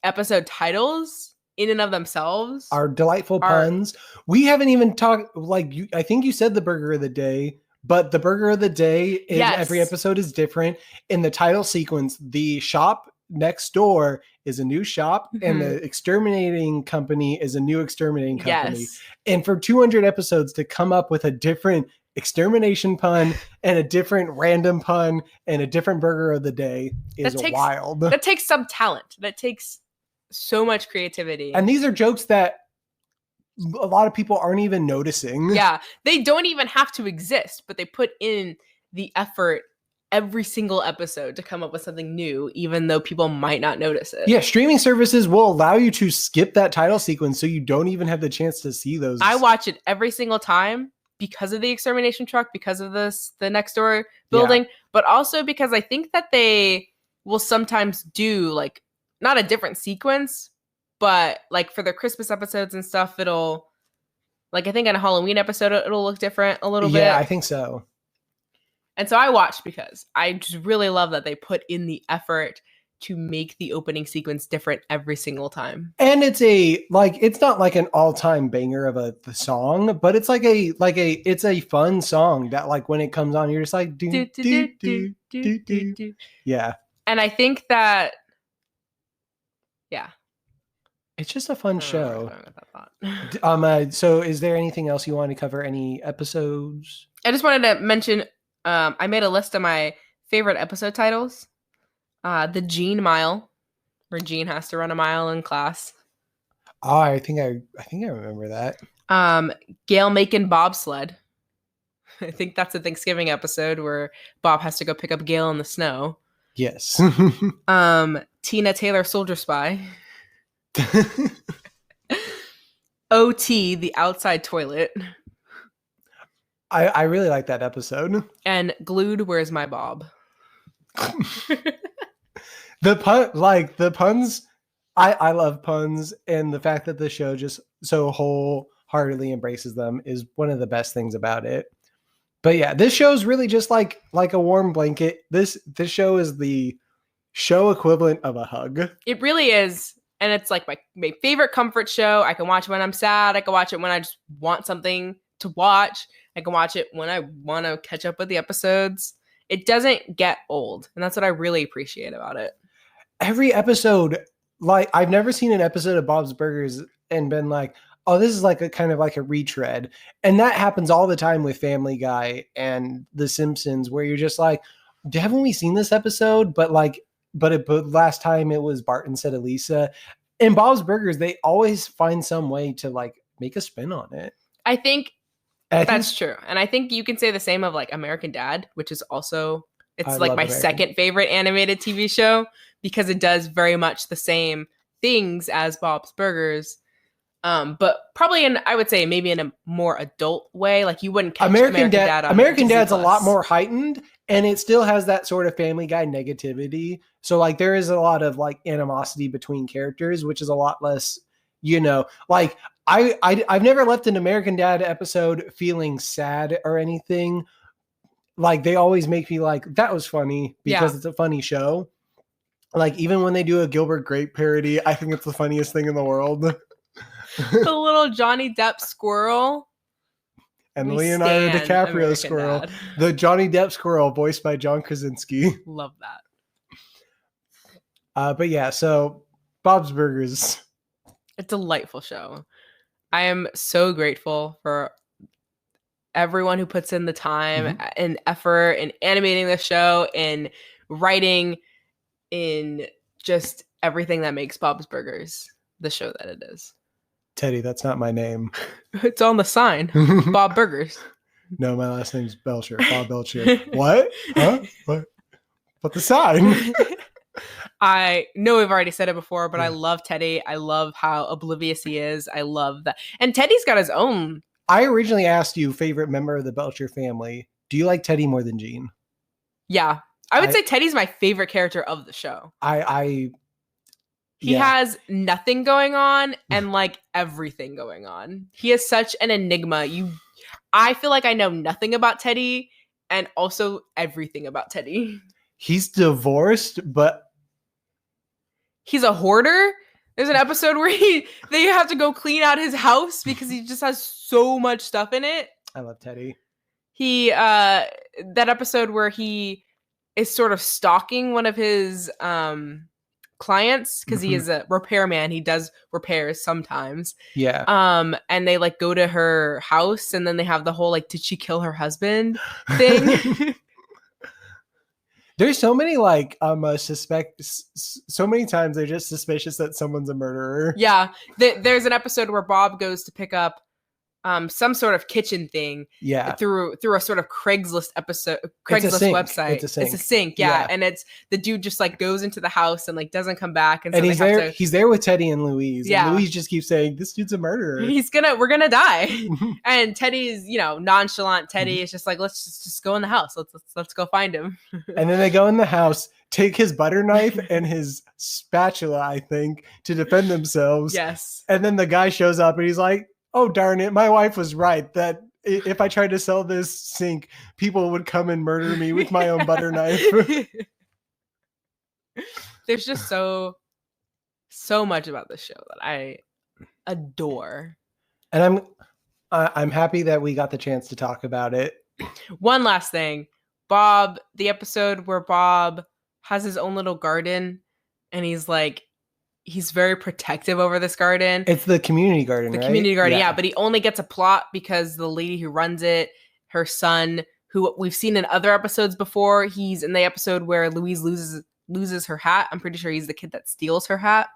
episode titles in and of themselves are delightful puns. We haven't even talked, I think you said the burger of the day, but the burger of the day in every episode is different. In the title sequence, the shop next door is a new shop, and the exterminating company is a new exterminating company. Yes. And for 200 episodes to come up with a different extermination pun and a different random pun and a different burger of the day is wild. That takes some talent. That takes so much creativity. And these are jokes that a lot of people aren't even noticing. Yeah, they don't even have to exist, but they put in the effort every single episode to come up with something new, even though people might not notice it. Yeah, streaming services will allow you to skip that title sequence so you don't even have the chance to see those. I watch it every single time because of the extermination truck, because of the next door building, but also because I think that they will sometimes do like not a different sequence, but like for their Christmas episodes and stuff, it'll like I think in a Halloween episode it'll look different a little bit. Yeah, I think so. And so I watched because I just really love that they put in the effort to make the opening sequence different every single time. And it's it's not like an all-time banger of the song, but it's it's a fun song that like when it comes on, you're just like do, do, do, do, do, do. Yeah. And I think that it's just a fun show. So is there anything else you want to cover? Any episodes? I just wanted to mention I made a list of my favorite episode titles. The Gene Mile, where Gene has to run a mile in class. Oh, I think I remember that. Gail making bobsled. I think that's a Thanksgiving episode where Bob has to go pick up Gail in the snow. Yes. Tina Taylor Soldier Spy. OT, the outside toilet. I really like that episode. And Glued, where's my Bob? The puns, I love puns, and the fact that the show just so wholeheartedly embraces them is one of the best things about it. But yeah, this show is really just like a warm blanket. This show is the show equivalent of a hug. It really is. And it's like my favorite comfort show. I can watch it when I'm sad. I can watch it when I just want something to watch. I can watch it when I want to catch up with the episodes. It doesn't get old. And that's what I really appreciate about it. Every episode, like I've never seen an episode of Bob's Burgers and been like, oh, this is like a kind of like a retread. And that happens all the time with Family Guy and The Simpsons, where you're just like, haven't we seen this episode? But last time it was Bart instead of Lisa. In Bob's Burgers, they always find some way to like make a spin on it. I think that's true. And I think you can say the same of like American Dad, which is also, it's like my second favorite animated TV show because it does very much the same things as Bob's Burgers. But probably I would say maybe in a more adult way. Like you wouldn't catch American Dad on American Dad's a lot more heightened, and it still has that sort of Family Guy negativity. So like there is a lot of like animosity between characters, which is a lot less, like I've never left an American Dad episode feeling sad or anything. Like they always make me like, that was funny because it's a funny show. Like even when they do a Gilbert Grape parody, I think it's the funniest thing in the world. The little Johnny Depp squirrel. And Leonardo DiCaprio American squirrel. Dad. The Johnny Depp squirrel voiced by John Krasinski. Love that. But yeah, so Bob's Burgers. A delightful show. I am so grateful for everyone who puts in the time and effort in animating the show, in writing, in just everything that makes Bob's Burgers the show that it is. Teddy, that's not my name. It's on the sign. Bob Burgers. No, my last name's Belcher. Bob Belcher. What? Huh? What? But the sign. I know we've already said it before, but I love Teddy. I love how oblivious he is. I love that. And Teddy's got his own. I originally asked you favorite member of the Belcher family. Do you like Teddy more than Gene? Yeah. I would say Teddy's my favorite character of the show. He has nothing going on and like everything going on. He is such an enigma. I feel like I know nothing about Teddy and also everything about Teddy. He's divorced, but he's a hoarder. There's an episode where they have to go clean out his house because he just has so much stuff in it. I love Teddy. That episode where he is sort of stalking one of his clients because he is a repairman. He does repairs sometimes. Yeah. And they like go to her house, and then they have the whole like, did she kill her husband thing? There's so many like so many times they're just suspicious that someone's a murderer. Yeah. There's an episode where Bob goes to pick up some sort of kitchen thing. Yeah. Through a sort of Craigslist website. It's a sink. Yeah. And it's the dude just like goes into the house and like doesn't come back. And so he's there with Teddy and Louise. Yeah. And Louise just keeps saying, this dude's a murderer. We're gonna die. And Teddy's, nonchalant. Teddy is just like, let's just go in the house. Let's go find him. And then they go in the house, take his butter knife and his spatula, I think, to defend themselves. Yes. And then the guy shows up and he's like, oh, darn it. My wife was right that if I tried to sell this sink, people would come and murder me with my own butter knife. There's just so much about this show that I adore. And I'm happy that we got the chance to talk about it. One last thing. Bob, the episode where Bob has his own little garden and he's very protective over this garden. It's the community garden, right? The community garden, yeah. But he only gets a plot because the lady who runs it, her son, who we've seen in other episodes before, he's in the episode where Louise loses her hat. I'm pretty sure he's the kid that steals her hat.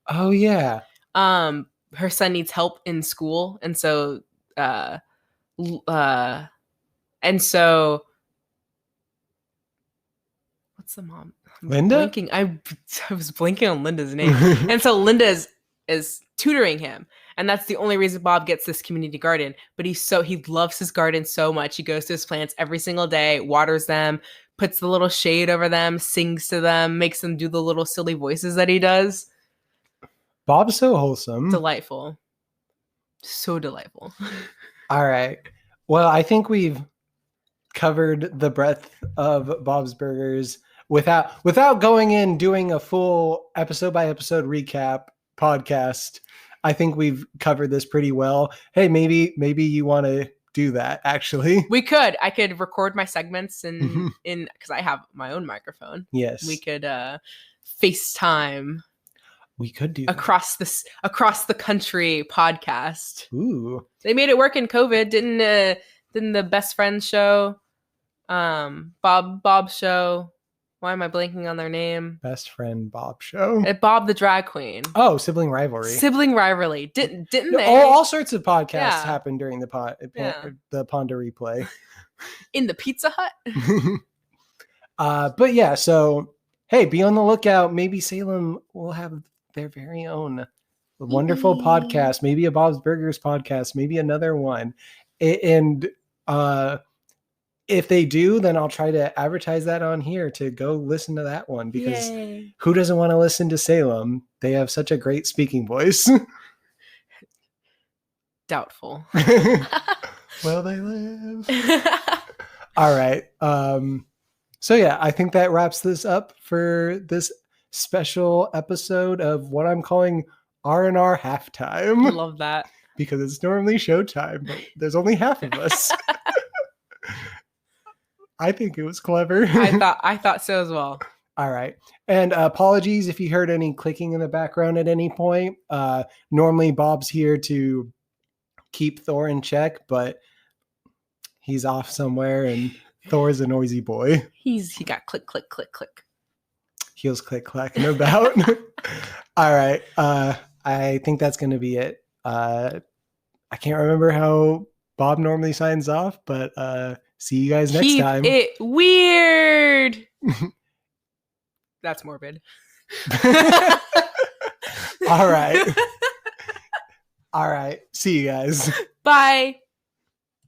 Oh, yeah. Her son needs help in school. And so, what's the mom? Linda? I was blanking on Linda's name. And so Linda is tutoring him. And that's the only reason Bob gets this community garden. But he loves his garden so much. He goes to his plants every single day, waters them, puts the little shade over them, sings to them, makes them do the little silly voices that he does. Bob's so wholesome. Delightful. So delightful. All right. Well, I think we've covered the breadth of Bob's Burgers without going in doing a full episode by episode recap podcast. I think we've covered this pretty well. Hey, maybe you want to do that actually. We could. I could record my segments in because I have my own microphone. Yes. We could FaceTime. We could do across the country podcast. Ooh. They made it work in COVID, didn't the Best Friends show? Bob's show. Why am I blanking on their name? Best Friend Bob show. Bob the Drag Queen. Oh, Sibling Rivalry. Didn't they? All sorts of podcasts happened during the Ponda replay. In the Pizza Hut. But yeah, so hey, be on the lookout. Maybe Salem will have their very own wonderful podcast. Maybe a Bob's Burgers podcast. Maybe another one. And if they do, then I'll try to advertise that on here to go listen to that one because who doesn't want to listen to Salem? They have such a great speaking voice. Doubtful. Well, they live. All right. So yeah, I think that wraps this up for this special episode of what I'm calling R&R halftime. I love that. Because it's normally showtime, but there's only half of us. I think it was clever. I thought so as well. All right. And apologies if you heard any clicking in the background at any point. Normally Bob's here to keep Thor in check, but he's off somewhere and Thor's a noisy boy. He got click, click, click, click. Heels click, clacking about. All right. I think that's going to be it. I can't remember how Bob normally signs off, but see you guys next time. Keep it weird. That's morbid. All right. All right. See you guys. Bye.